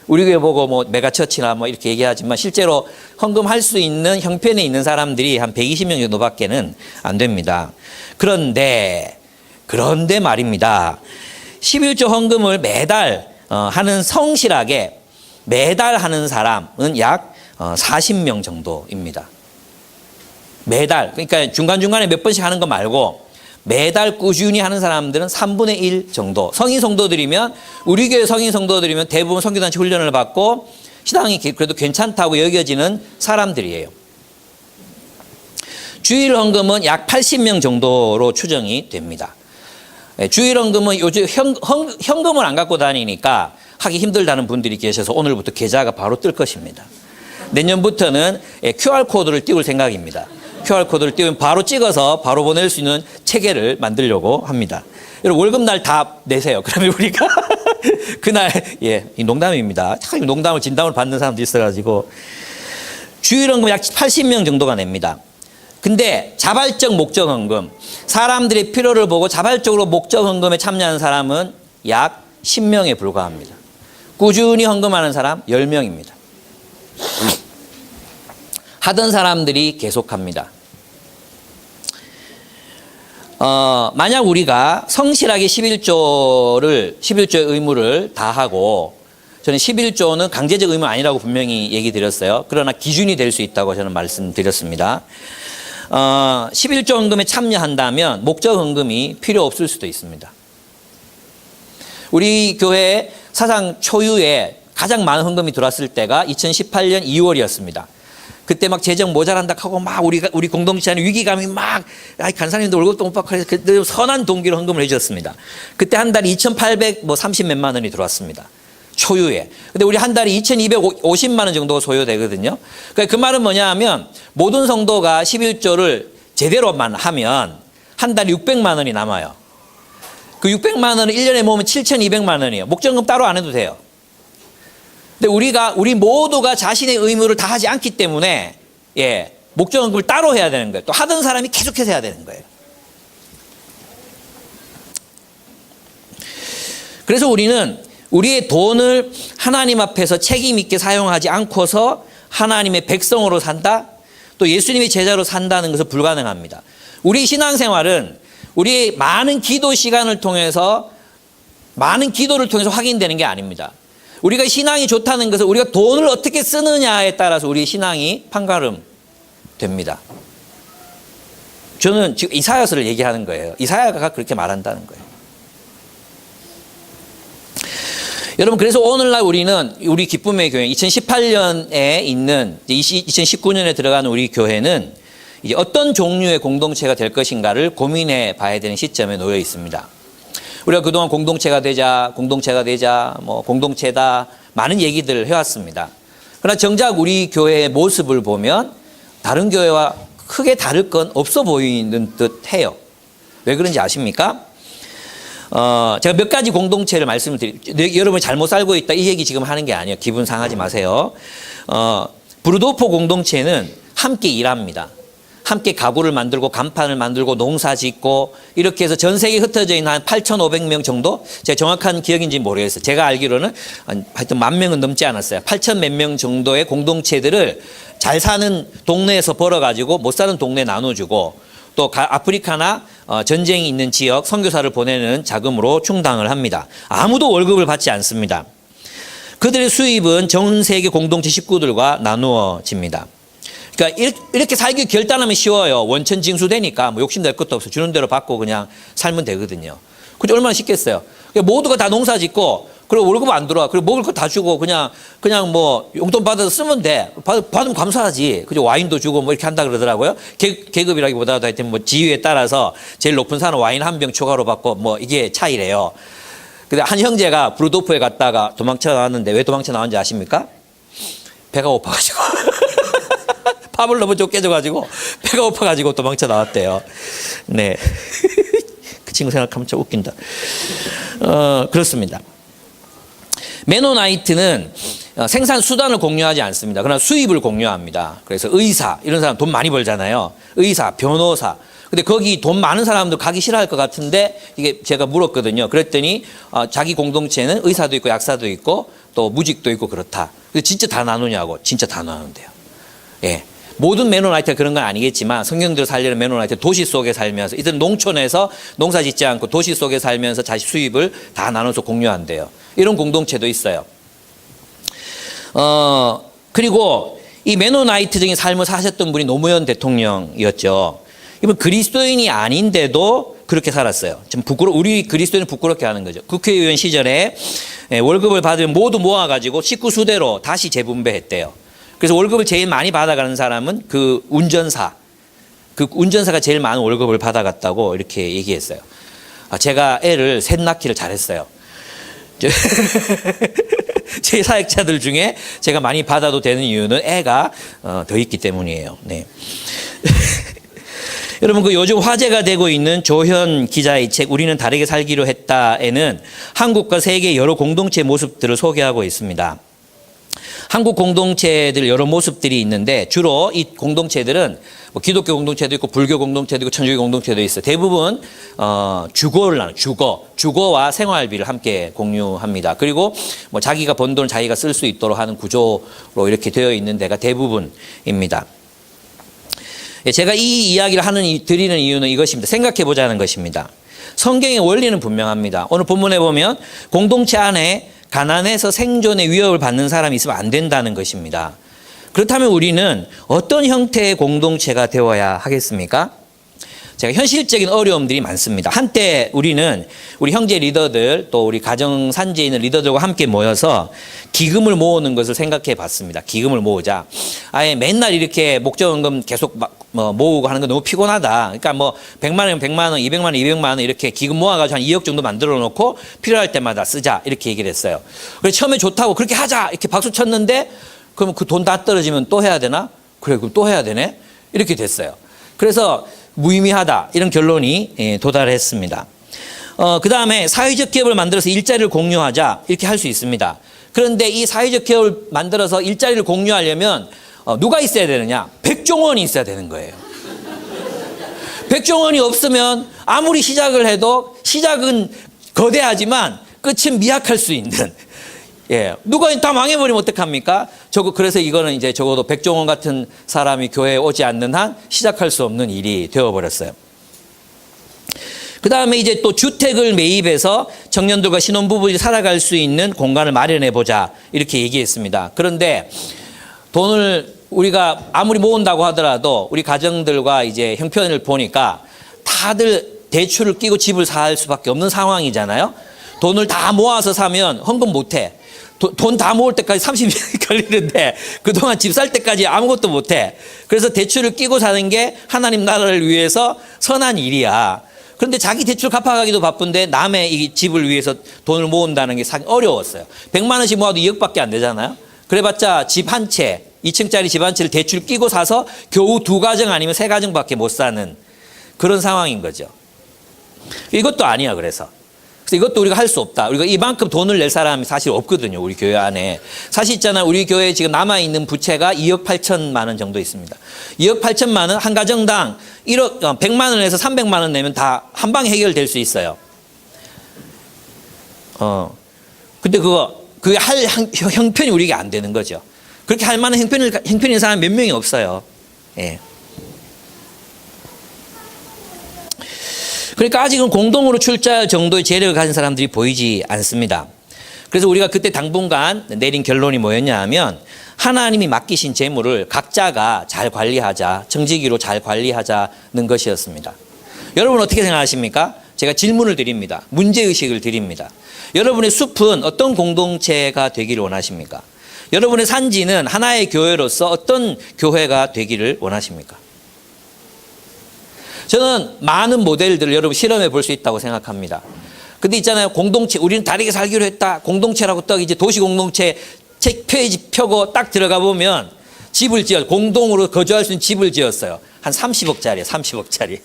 우리 교회 보고 뭐 메가처치나 뭐 이렇게 얘기하지만 실제로 헌금할 수 있는 형편에 있는 사람들이 한 120명 정도밖에는 안 됩니다. 그런데 말입니다. 11조 헌금을 매달 하는 성실하게 매달 하는 사람은 약 40명 정도입니다. 매달, 그러니까 중간중간에 몇 번씩 하는 거 말고 매달 꾸준히 하는 사람들은 3분의 1 정도. 성인 성도들이면 우리 교회 성인 성도들이면 대부분 선교단체 훈련을 받고 신앙이 그래도 괜찮다고 여겨지는 사람들이에요. 주일 헌금은 약 80명 정도로 추정이 됩니다. 주일 헌금은 요즘 현금을 안 갖고 다니니까 하기 힘들다는 분들이 계셔서 오늘부터 계좌가 바로 뜰 것입니다. 내년부터는 QR코드를 띄울 생각입니다. QR코드를 띄우면 바로 찍어서 바로 보낼 수 있는 체계를 만들려고 합니다. 여러분 월급날 다 내세요. 그러면 우리가 그날 농담입니다. 참 농담을 진담을 받는 사람도 있어가지고 주일 헌금 약 80명 정도가 냅니다. 근데 자발적 목적 헌금, 사람들의 필요를 보고 자발적으로 목적 헌금에 참여하는 사람은 약 10명에 불과합니다. 꾸준히 헌금하는 사람 10명입니다. 하던 사람들이 계속합니다. 만약 우리가 성실하게 11조의 의무를 다하고, 저는 11조는 강제적 의무 아니라고 분명히 얘기 드렸어요. 그러나 기준이 될 수 있다고 저는 말씀드렸습니다. 11조 헌금에 참여한다면 목적 헌금이 필요 없을 수도 있습니다. 우리 교회 사상 초유에 가장 많은 헌금이 들어왔을 때가 2018년 2월이었습니다. 그때 막 재정 모자란다 하고 막 우리 공동체 안에 위기감이 막 간사님도 월급도 못 받고 선한 동기로 헌금을 해주셨습니다. 그때 한 달에 2,830 몇만 원이 들어왔습니다. 초유에. 근데 우리 한 달에 2,250만 원 정도가 소요되거든요. 그러니까 그 말은 뭐냐 하면 모든 성도가 11조를 제대로만 하면 한 달에 600만 원이 남아요. 그 600만 원을 1년에 모으면 7,200만 원이에요. 목전금 따로 안 해도 돼요. 근데 우리 모두가 자신의 의무를 다 하지 않기 때문에, 예, 목전금을 따로 해야 되는 거예요. 또 하던 사람이 계속해서 해야 되는 거예요. 그래서 우리는 우리의 돈을 하나님 앞에서 책임 있게 사용하지 않고서 하나님의 백성으로 산다? 또 예수님의 제자로 산다는 것은 불가능합니다. 우리 신앙생활은 우리의 많은 기도 시간을 통해서 많은 기도를 통해서 확인되는 게 아닙니다. 우리가 신앙이 좋다는 것은 우리가 돈을 어떻게 쓰느냐에 따라서 우리 신앙이 판가름 됩니다. 저는 지금 이사야서를 얘기하는 거예요. 이사야가 그렇게 말한다는 거예요. 여러분, 그래서 오늘날 우리는 우리 기쁨의 교회 2018년에 있는 2019년에 들어가는 우리 교회는 이제 어떤 종류의 공동체가 될 것인가를 고민해 봐야 되는 시점에 놓여 있습니다. 우리가 그동안 공동체가 되자, 뭐 공동체다 많은 얘기들을 해왔습니다. 그러나 정작 우리 교회의 모습을 보면 다른 교회와 크게 다를 건 없어 보이는 듯 해요. 왜 그런지 아십니까? 제가 몇 가지 공동체를 말씀을 드릴게요. 여러분이 잘못 살고 있다 이 얘기 지금 하는 게 아니에요. 기분 상하지 마세요. 브루도포 공동체는 함께 일합니다. 함께 가구를 만들고 간판을 만들고 농사 짓고 이렇게 해서 전 세계에 흩어져 있는 한 8,500명 정도? 제가 정확한 기억인지 모르겠어요. 제가 알기로는 하여튼 10,000명은 넘지 않았어요. 8,000 몇 명 정도의 공동체들을 잘 사는 동네에서 벌어가지고 못 사는 동네에 나눠주고 또 아프리카나 전쟁이 있는 지역 선교사를 보내는 자금으로 충당을 합니다. 아무도 월급을 받지 않습니다. 그들의 수입은 전 세계 공동체 식구들과 나누어집니다. 그러니까 이렇게 살기 결단하면 쉬워요. 원천 징수되니까 뭐 욕심 낼 것도 없어. 주는 대로 받고 그냥 살면 되거든요. 그게 얼마나 쉽겠어요. 그러니까 모두가 다 농사 짓고 그리고 월급 안 들어와. 그리고 먹을 거 다 주고 그냥 뭐 용돈 받아서 쓰면 돼. 받으면 감사하지. 그죠? 와인도 주고 뭐 이렇게 한다 그러더라고요. 계급이라기보다도 하여튼 뭐 지위에 따라서 제일 높은 사람은 와인 한 병 추가로 받고 뭐 이게 차이래요. 근데 한 형제가 브루도프에 갔다가 도망쳐 나왔는데 왜 도망쳐 나왔는지 아십니까? 배가 고파가지고. 밥을 너무 좁게 줘가지고 배가 고파가지고 도망쳐 나왔대요. 네. 그 친구 생각하면 좀 웃긴다. 그렇습니다. 메노나이트는 생산 수단을 공유하지 않습니다. 그러나 수입을 공유합니다. 그래서 의사, 이런 사람 돈 많이 벌잖아요. 의사, 변호사. 근데 거기 돈 많은 사람들 가기 싫어할 것 같은데 이게 제가 물었거든요. 그랬더니 자기 공동체는 의사도 있고 약사도 있고 또 무직도 있고 그렇다. 근데 진짜 다 나누냐고. 진짜 다 나눈대요. 예. 모든 메노나이트가 그런 건 아니겠지만 성경대로 살려는 메노나이트 도시 속에 살면서 이들은 농촌에서 농사 짓지 않고 도시 속에 살면서 자기 수입을 다 나눠서 공유한대요. 이런 공동체도 있어요. 그리고 이 메노나이트적인 삶을 사셨던 분이 노무현 대통령이었죠. 이분 그리스도인이 아닌데도 그렇게 살았어요. 좀 우리 그리스도인을 부끄럽게 하는 거죠. 국회의원 시절에 월급을 받으면 모두 모아가지고 식구 수대로 다시 재분배했대요. 그래서 월급을 제일 많이 받아가는 사람은 그 운전사가 제일 많은 월급을 받아갔다고 이렇게 얘기했어요. 제가 애를 셋 낳기를 잘했어요. 제 사역자들 중에 제가 많이 받아도 되는 이유는 애가 더 있기 때문이에요. 네. 여러분, 그 요즘 화제가 되고 있는 조현 기자의 책 우리는 다르게 살기로 했다에는 한국과 세계 여러 공동체 모습들을 소개하고 있습니다. 한국 공동체들 여러 모습들이 있는데 주로 이 공동체들은 뭐 기독교 공동체도 있고 불교 공동체도 있고 천주교 공동체도 있어요. 대부분 주거를 나눠 주거와 생활비를 함께 공유합니다. 그리고 뭐 자기가 번 돈을 자기가 쓸 수 있도록 하는 구조로 이렇게 되어 있는 데가 대부분입니다. 제가 이 이야기를 드리는 이유는 이것입니다. 생각해 보자는 것입니다. 성경의 원리는 분명합니다. 오늘 본문에 보면 공동체 안에 가난해서 생존의 위협을 받는 사람이 있으면 안 된다는 것입니다. 그렇다면 우리는 어떤 형태의 공동체가 되어야 하겠습니까? 제가 현실적인 어려움들이 많습니다. 한때 우리는 우리 형제 리더들 또 우리 가정 산지에 있는 리더들과 함께 모여서 기금을 모으는 것을 생각해 봤습니다. 기금을 모으자. 아예 맨날 이렇게 목적원금 계속 모으고 하는 건 너무 피곤하다. 그러니까 뭐 100만 원, 100만 원, 200만 원, 200만 원 이렇게 기금 모아가지고 한 2억 정도 만들어 놓고 필요할 때마다 쓰자. 이렇게 얘기를 했어요. 그래서 처음에 좋다고 그렇게 하자. 이렇게 박수 쳤는데 그럼 그 돈 다 떨어지면 또 해야 되나? 그래, 그럼 또 해야 되네? 이렇게 됐어요. 그래서 무의미하다. 이런 결론이 도달했습니다. 그 다음에 사회적 기업을 만들어서 일자리를 공유하자. 이렇게 할 수 있습니다. 그런데 이 사회적 기업을 만들어서 일자리를 공유하려면 누가 있어야 되느냐? 백종원이 있어야 되는 거예요. 백종원이 없으면 아무리 시작을 해도 시작은 거대하지만 끝은 미약할 수 있는. 예, 누가 다 망해버리면 어떡합니까? 그래서 이거는 이제 적어도 백종원 같은 사람이 교회에 오지 않는 한 시작할 수 없는 일이 되어버렸어요. 그 다음에 이제 또 주택을 매입해서 청년들과 신혼부부들이 살아갈 수 있는 공간을 마련해보자. 이렇게 얘기했습니다. 그런데 돈을 우리가 아무리 모은다고 하더라도 우리 가정들과 이제 형편을 보니까 다들 대출을 끼고 집을 살 수밖에 없는 상황이잖아요. 돈을 다 모아서 사면 헌금 못 해. 돈 다 모을 때까지 30년이 걸리는데 그동안 집 살 때까지 아무것도 못 해. 그래서 대출을 끼고 사는 게 하나님 나라를 위해서 선한 일이야. 그런데 자기 대출 갚아가기도 바쁜데 남의 이 집을 위해서 돈을 모은다는 게 어려웠어요. 100만 원씩 모아도 2억밖에 안 되잖아요. 그래봤자 집 한 채, 2층짜리 집 한 채를 대출 끼고 사서 겨우 2가정 아니면 3가정밖에 못 사는 그런 상황인 거죠. 이것도 아니야. 그래서 이것도 우리가 할 수 없다. 우리가 이만큼 돈을 낼 사람이 사실 없거든요. 우리 교회 안에. 사실 있잖아요. 우리 교회에 지금 남아있는 부채가 2억 8천만 원 정도 있습니다. 2억 8천만 원 한 가정당 100만 원에서 300만 원 내면 다 한 방에 해결될 수 있어요. 근데 그게 할 형편이 우리에게 안 되는 거죠. 그렇게 할 만한 형편인 사람이 몇 명이 없어요. 예. 그러니까 아직은 공동으로 출자할 정도의 재력을 가진 사람들이 보이지 않습니다. 그래서 우리가 그때 당분간 내린 결론이 뭐였냐 하면 하나님이 맡기신 재물을 각자가 잘 관리하자, 청지기로 잘 관리하자는 것이었습니다. 여러분 어떻게 생각하십니까? 제가 질문을 드립니다. 문제의식을 드립니다. 여러분의 숲은 어떤 공동체가 되기를 원하십니까? 여러분의 산지는 하나의 교회로서 어떤 교회가 되기를 원하십니까? 저는 많은 모델들을 여러분 실험해 볼 수 있다고 생각합니다. 근데 있잖아요. 공동체, 우리는 다르게 살기로 했다. 공동체라고 딱 이제 도시 공동체 책 페이지 펴고 딱 들어가 보면 집을 공동으로 거주할 수 있는 집을 지었어요. 한 30억짜리예요. 30억짜리.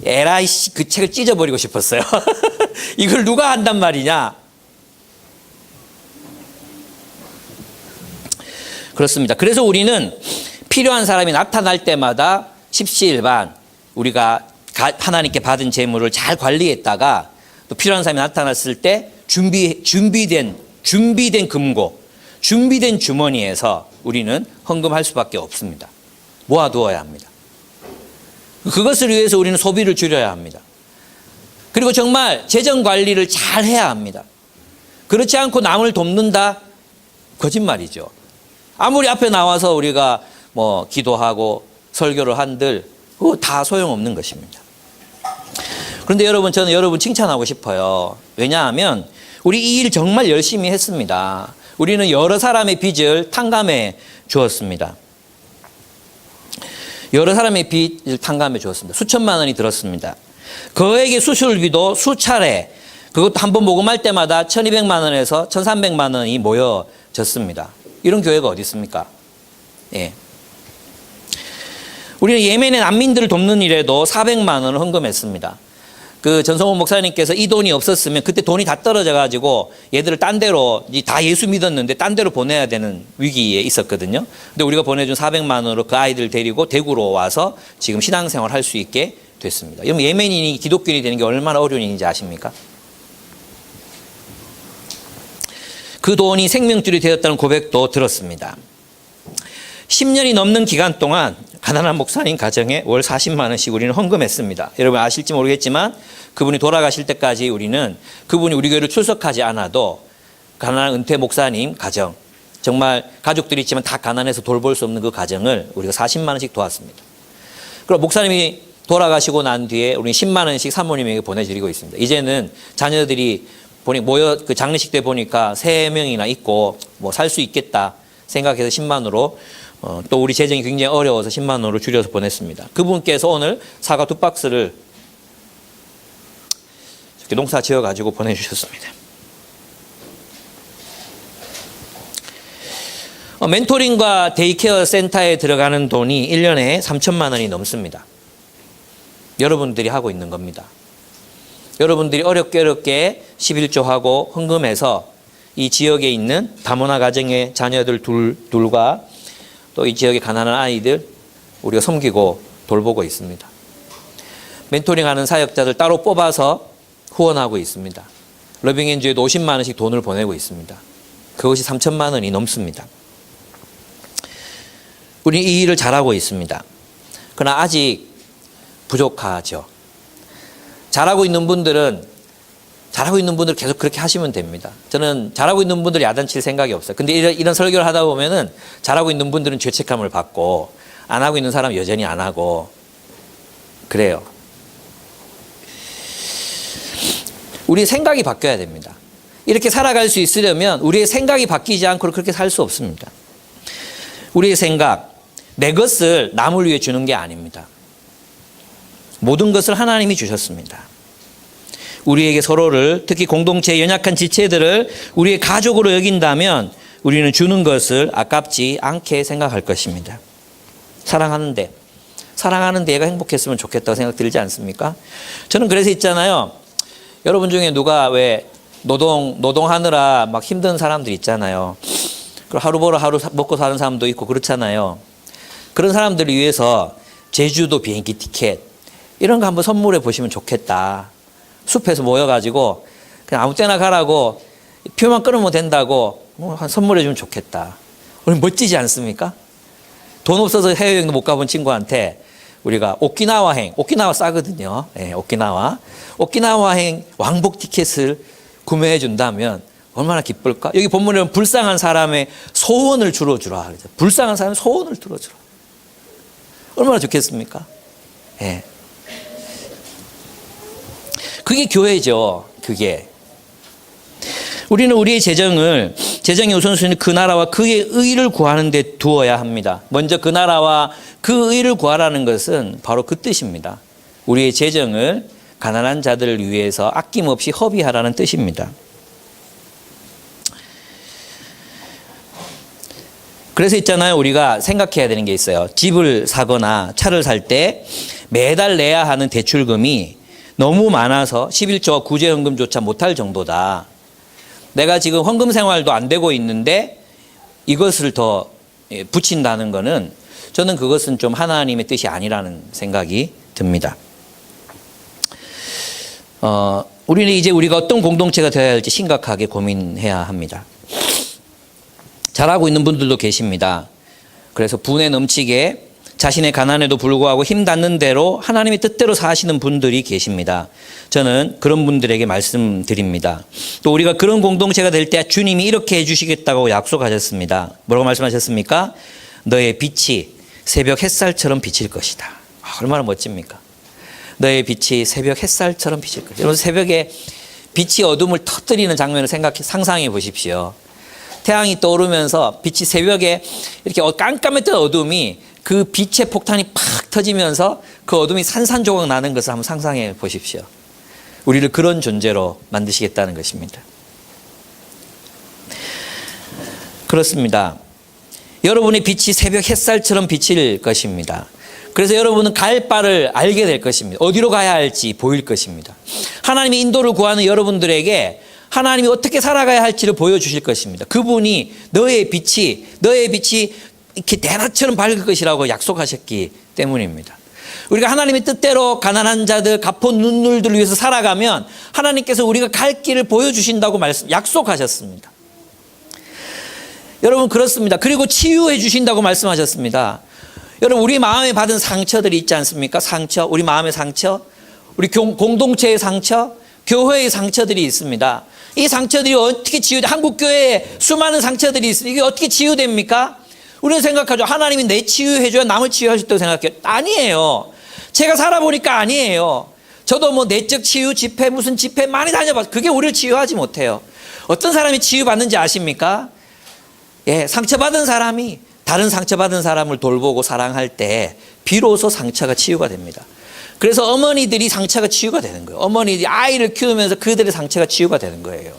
에라이 씨, 그 책을 찢어버리고 싶었어요. 이걸 누가 한단 말이냐? 그렇습니다. 그래서 우리는 필요한 사람이 나타날 때마다 십시일반 우리가 하나님께 받은 재물을 잘 관리했다가 또 필요한 사람이 나타났을 때 준비된 금고, 준비된 주머니에서 우리는 헌금할 수밖에 없습니다. 모아두어야 합니다. 그것을 위해서 우리는 소비를 줄여야 합니다. 그리고 정말 재정 관리를 잘 해야 합니다. 그렇지 않고 남을 돕는다? 거짓말이죠. 아무리 앞에 나와서 우리가 뭐 기도하고 설교를 한들 그거 다 소용없는 것입니다. 그런데 여러분, 저는 여러분 칭찬하고 싶어요. 왜냐하면 우리 이 일 정말 열심히 했습니다. 우리는 여러 사람의 빚을 탕감해 주었습니다. 여러 사람의 빚을 탕감해 주었습니다. 수천만 원이 들었습니다. 거액의 수술비도 수차례, 그것도 한번 모금할 때마다 1200만 원에서 1300만 원이 모여졌습니다. 이런 교회가 어디 있습니까? 예. 우리는 예멘의 난민들을 돕는 일에도 400만 원을 헌금했습니다. 그 전성훈 목사님께서 이 돈이 없었으면 그때 돈이 다 떨어져 가지고 얘들을 딴 데로, 다 예수 믿었는데 딴 데로 보내야 되는 위기에 있었거든요. 근데 우리가 보내준 400만 원으로 그 아이들 데리고 대구로 와서 지금 신앙생활 할 수 있게 됐습니다. 여러분, 예멘인이 기독교인이 되는 게 얼마나 어려운 일인지 아십니까? 그 돈이 생명줄이 되었다는 고백도 들었습니다. 10년이 넘는 기간 동안 가난한 목사님 가정에 월 40만 원씩 우리는 헌금했습니다. 여러분 아실지 모르겠지만 그분이 돌아가실 때까지 우리는 그분이 우리 교회를 출석하지 않아도 가난한 은퇴 목사님 가정, 정말 가족들이 있지만 다 가난해서 돌볼 수 없는 그 가정을 우리가 40만 원씩 도왔습니다. 그리고 목사님이 돌아가시고 난 뒤에 우리 10만 원씩 사모님에게 보내드리고 있습니다. 이제는 자녀들이 그 장례식 때 보니까 3명이나 있고 뭐 살 수 있겠다 생각해서 10만 원으로 또 우리 재정이 굉장히 어려워서 10만 원으로 줄여서 보냈습니다. 그분께서 오늘 사과 2박스를 이렇게 농사 지어가지고 보내주셨습니다. 멘토링과 데이케어 센터에 들어가는 돈이 1년에 3천만 원이 넘습니다. 여러분들이 하고 있는 겁니다. 여러분들이 어렵게 11조하고 헌금해서 이 지역에 있는 다문화 가정의 자녀들 둘과 또 이 지역의 가난한 아이들 우리가 섬기고 돌보고 있습니다. 멘토링하는 사역자들 따로 뽑아서 후원하고 있습니다. 러빙엔조에도 50만 원씩 돈을 보내고 있습니다. 그것이 3천만 원이 넘습니다. 우리 이 일을 잘하고 있습니다. 그러나 아직 부족하죠. 잘하고 있는 분들은 계속 그렇게 하시면 됩니다. 저는 잘하고 있는 분들 야단칠 생각이 없어요. 근데 이런 설교를 하다 보면은 잘하고 있는 분들은 죄책감을 받고 안 하고 있는 사람은 여전히 안 하고 그래요. 우리 생각이 바뀌어야 됩니다. 이렇게 살아갈 수 있으려면 우리의 생각이 바뀌지 않고 그렇게 살 수 없습니다. 우리의 생각, 내 것을 남을 위해 주는 게 아닙니다. 모든 것을 하나님이 주셨습니다. 우리에게 서로를, 특히 공동체의 연약한 지체들을 우리의 가족으로 여긴다면 우리는 주는 것을 아깝지 않게 생각할 것입니다. 사랑하는데 얘가 행복했으면 좋겠다고 생각 들지 않습니까? 저는 그래서 있잖아요. 여러분 중에 누가 왜 노동하느라 막 힘든 사람들 있잖아요. 하루 벌어 하루 먹고 사는 사람도 있고 그렇잖아요. 그런 사람들을 위해서 제주도 비행기 티켓 이런 거 한번 선물해 보시면 좋겠다. 숲에서 모여가지고 그냥 아무 때나 가라고 표만 끊으면 된다고 선물해 주면 좋겠다. 우리 멋지지 않습니까? 돈 없어서 해외여행도 못 가본 친구한테 우리가 오키나와 싸거든요. 네, 오키나와행 왕복 티켓을 구매해 준다면 얼마나 기쁠까? 여기 본문에 보면 불쌍한 사람의 소원을 들어주라. 불쌍한 사람의 소원을 들어주라. 얼마나 좋겠습니까? 예. 그게 교회죠. 그게. 우리는 우리의 재정의 우선순위는 그 나라와 그의 의를 구하는 데 두어야 합니다. 먼저 그 나라와 그 의를 구하라는 것은 바로 그 뜻입니다. 우리의 재정을 가난한 자들을 위해서 아낌없이 허비하라는 뜻입니다. 그래서 있잖아요. 우리가 생각해야 되는 게 있어요. 집을 사거나 차를 살 때 매달 내야 하는 대출금이 너무 많아서 11조와 구제헌금조차 못할 정도다. 내가 지금 헌금 생활도 안 되고 있는데 이것을 더 붙인다는 것은 저는 그것은 좀 하나님의 뜻이 아니라는 생각이 듭니다. 우리는 이제 우리가 어떤 공동체가 되어야 할지 심각하게 고민해야 합니다. 잘하고 있는 분들도 계십니다. 그래서 분에 넘치게 자신의 가난에도 불구하고 힘 닿는 대로 하나님의 뜻대로 사시는 분들이 계십니다. 저는 그런 분들에게 말씀드립니다. 또 우리가 그런 공동체가 될 때 주님이 이렇게 해주시겠다고 약속하셨습니다. 뭐라고 말씀하셨습니까? 너의 빛이 새벽 햇살처럼 비칠 것이다. 얼마나 멋집니까? 너의 빛이 새벽 햇살처럼 비칠 것이다. 여러분 새벽에 빛이 어둠을 터뜨리는 장면을 상상해 보십시오. 태양이 떠오르면서 빛이 새벽에 이렇게 깜깜했던 어둠이 그 빛의 폭탄이 팍 터지면서 그 어둠이 산산조각 나는 것을 한번 상상해 보십시오. 우리를 그런 존재로 만드시겠다는 것입니다. 그렇습니다. 여러분의 빛이 새벽 햇살처럼 비칠 것입니다. 그래서 여러분은 갈 바를 알게 될 것입니다. 어디로 가야 할지 보일 것입니다. 하나님의 인도를 구하는 여러분들에게 하나님이 어떻게 살아가야 할지를 보여주실 것입니다. 그분이 너의 빛이 이렇게 대낮처럼 밝을 것이라고 약속하셨기 때문입니다. 우리가 하나님의 뜻대로 가난한 자들, 가폰 눈물들을 위해서 살아가면 하나님께서 우리가 갈 길을 보여주신다고 약속하셨습니다. 여러분 그렇습니다. 그리고 치유해 주신다고 말씀하셨습니다. 여러분 우리 마음에 받은 상처들이 있지 않습니까? 상처, 우리 마음의 상처, 우리 공동체의 상처, 교회의 상처들이 있습니다. 이 상처들이 어떻게 한국교회에 수많은 상처들이 있습니다. 이게 어떻게 치유됩니까? 우리는 생각하죠. 하나님이 내 치유해줘야 남을 치유하셨다고 생각해요. 아니에요. 제가 살아보니까 아니에요. 저도 뭐 내적 치유 집회 무슨 집회 많이 다녀봤어요. 그게 우리를 치유하지 못해요. 어떤 사람이 치유받는지 아십니까? 예, 상처받은 사람이 다른 상처받은 사람을 돌보고 사랑할 때 비로소 상처가 치유가 됩니다. 그래서 어머니들이 상처가 치유가 되는 거예요. 어머니들이 아이를 키우면서 그들의 상처가 치유가 되는 거예요.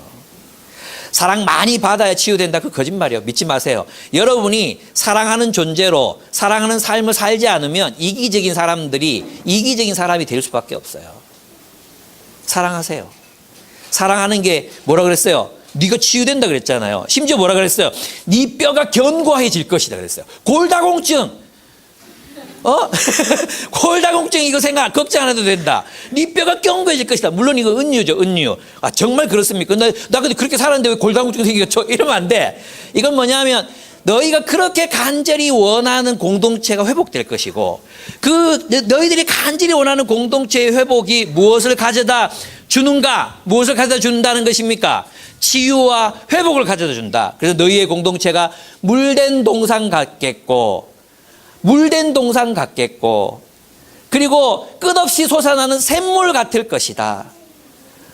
사랑 많이 받아야 치유된다. 그 거짓말이에요. 믿지 마세요. 여러분이 사랑하는 존재로 사랑하는 삶을 살지 않으면 이기적인 사람이 될 수밖에 없어요. 사랑하세요. 사랑하는 게 뭐라 그랬어요? 네가 치유된다 그랬잖아요. 심지어 뭐라 그랬어요? 네 뼈가 견고해질 것이다 그랬어요. 골다공증. 골다공증 이거 걱정 안 해도 된다. 네 뼈가 견고해질 것이다. 물론 이거 은유죠, 은유. 아, 정말 그렇습니까? 나 근데 그렇게 살았는데 왜 골다공증 생기겠죠? 이러면 안 돼. 이건 뭐냐면 너희가 그렇게 간절히 원하는 공동체가 회복될 것이고, 너희들이 간절히 원하는 공동체의 회복이 무엇을 가져다 주는가? 무엇을 가져다 준다는 것입니까? 치유와 회복을 가져다 준다. 그래서 너희의 공동체가 물된 동산 같겠고, 그리고 끝없이 솟아나는 샘물 같을 것이다.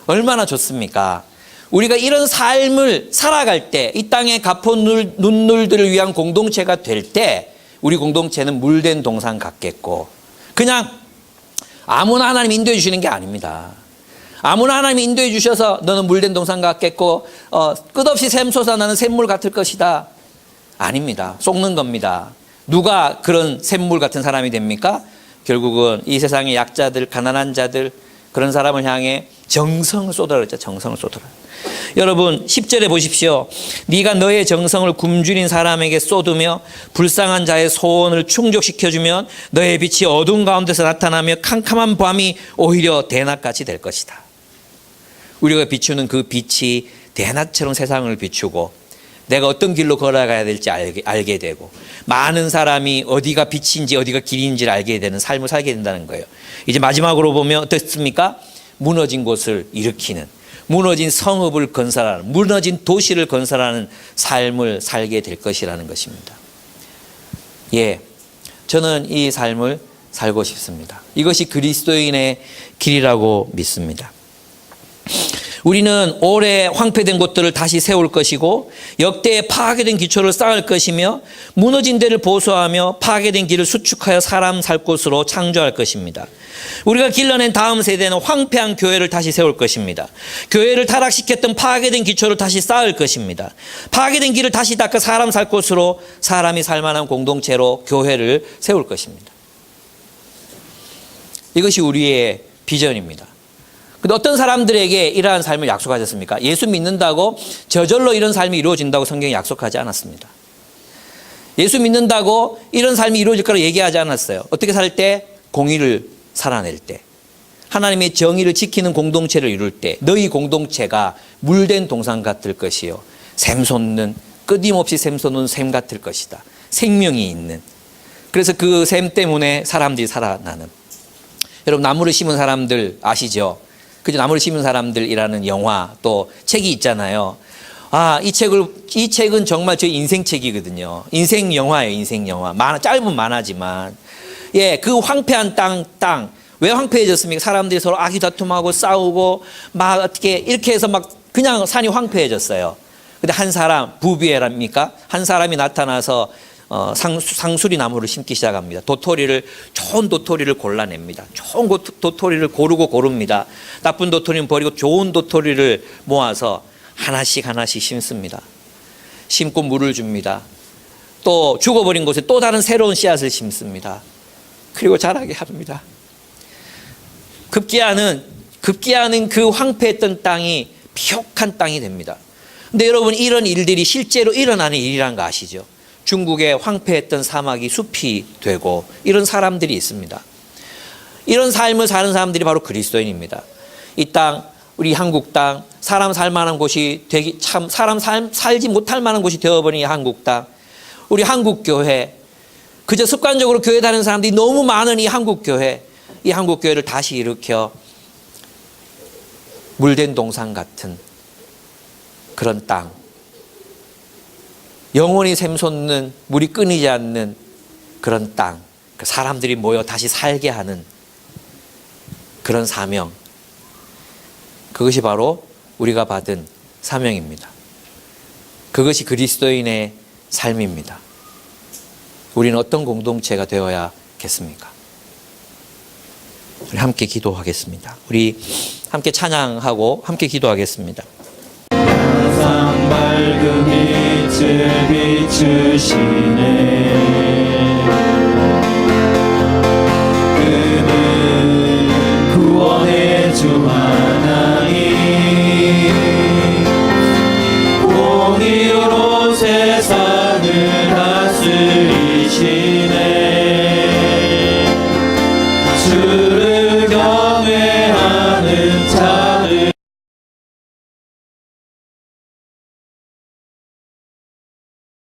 얼마나 좋습니까? 우리가 이런 삶을 살아갈 때, 이 땅의 가포 눈물들을 위한 공동체가 될 때, 우리 공동체는 물된 동산 같겠고, 그냥 아무나 하나님 인도해 주시는 게 아닙니다. 아무나 하나님 인도해 주셔서 너는 물된 동산 같겠고, 끝없이 샘솟아나는 샘물 같을 것이다. 아닙니다. 속는 겁니다. 누가 그런 샘물 같은 사람이 됩니까? 결국은 이 세상의 약자들, 가난한 자들, 그런 사람을 향해 정성을 쏟아라 그랬죠. 정성을 쏟아라. 여러분 10절에 보십시오. 네가 너의 정성을 굶주린 사람에게 쏟으며 불쌍한 자의 소원을 충족시켜주면 너의 빛이 어두운 가운데서 나타나며 캄캄한 밤이 오히려 대낮같이 될 것이다. 우리가 비추는 그 빛이 대낮처럼 세상을 비추고 내가 어떤 길로 걸어가야 될지 알게 되고, 많은 사람이 어디가 빛인지 어디가 길인지를 알게 되는 삶을 살게 된다는 거예요. 이제 마지막으로 보면 어떻습니까? 무너진 곳을 일으키는, 무너진 성읍을 건설하는, 무너진 도시를 건설하는 삶을 살게 될 것이라는 것입니다. 예, 저는 이 삶을 살고 싶습니다. 이것이 그리스도인의 길이라고 믿습니다. 우리는 오래 황폐된 곳들을 다시 세울 것이고, 역대의 파괴된 기초를 쌓을 것이며, 무너진 데를 보수하며 파괴된 길을 수축하여 사람 살 곳으로 창조할 것입니다. 우리가 길러낸 다음 세대는 황폐한 교회를 다시 세울 것입니다. 교회를 타락시켰던 파괴된 기초를 다시 쌓을 것입니다. 파괴된 길을 다시 닦아 사람 살 곳으로, 사람이 살만한 공동체로 교회를 세울 것입니다. 이것이 우리의 비전입니다. 근데 어떤 사람들에게 이러한 삶을 약속하셨습니까? 예수 믿는다고 저절로 이런 삶이 이루어진다고 성경이 약속하지 않았습니다. 예수 믿는다고 이런 삶이 이루어질 거라고 얘기하지 않았어요. 어떻게 살 때? 공의를 살아낼 때, 하나님의 정의를 지키는 공동체를 이룰 때, 너희 공동체가 물된 동산 같을 것이요, 샘솟는, 끊임없이 샘솟는 샘 같을 것이다. 생명이 있는. 그래서 그 샘 때문에 사람들이 살아나는. 여러분, 나무를 심은 사람들 아시죠? 그죠? 나무를 심은 사람들이라는 영화 또 책이 있잖아요. 아, 이 책은 정말 제 인생책이거든요. 인생 영화예요, 인생 영화. 짧은 만화지만. 예, 그 황폐한 땅. 왜 황폐해졌습니까? 사람들이 서로 아기다툼하고 싸우고, 막 어떻게, 이렇게 해서 막 그냥 산이 황폐해졌어요. 근데 한 사람, 부비에랍니까? 한 사람이 나타나서 상수리 나무를 심기 시작합니다. 좋은 도토리를 골라냅니다. 좋은 도토리를 고릅니다. 나쁜 도토리는 버리고 좋은 도토리를 모아서 하나씩 심습니다. 심고 물을 줍니다. 또 죽어버린 곳에 또 다른 새로운 씨앗을 심습니다. 그리고 자라게 합니다. 급기야는 그 황폐했던 땅이 비옥한 땅이 됩니다. 근데 여러분, 이런 일들이 실제로 일어나는 일이라는 거 아시죠? 중국의 황폐했던 사막이 숲이 되고, 이런 사람들이 있습니다. 이런 삶을 사는 사람들이 바로 그리스도인입니다. 이 땅, 우리 한국 땅, 사람 살 만한 곳이 살지 못할 만한 곳이 되어버린 이 한국 땅, 우리 한국 교회, 그저 습관적으로 교회 다니는 사람들이 너무 많은 이 한국 교회를 다시 일으켜 물된 동산 같은 그런 땅, 영원히 샘솟는, 물이 끊이지 않는 그런 땅, 사람들이 모여 다시 살게 하는 그런 사명. 그것이 바로 우리가 받은 사명입니다. 그것이 그리스도인의 삶입니다. 우리는 어떤 공동체가 되어야겠습니까? 우리 함께 기도하겠습니다. 우리 함께 찬양하고 함께 기도하겠습니다. 항상 밝은 빛을 비추시네. 그는 구원의 주 하나님, 공의로 세상을 다스리시네. 주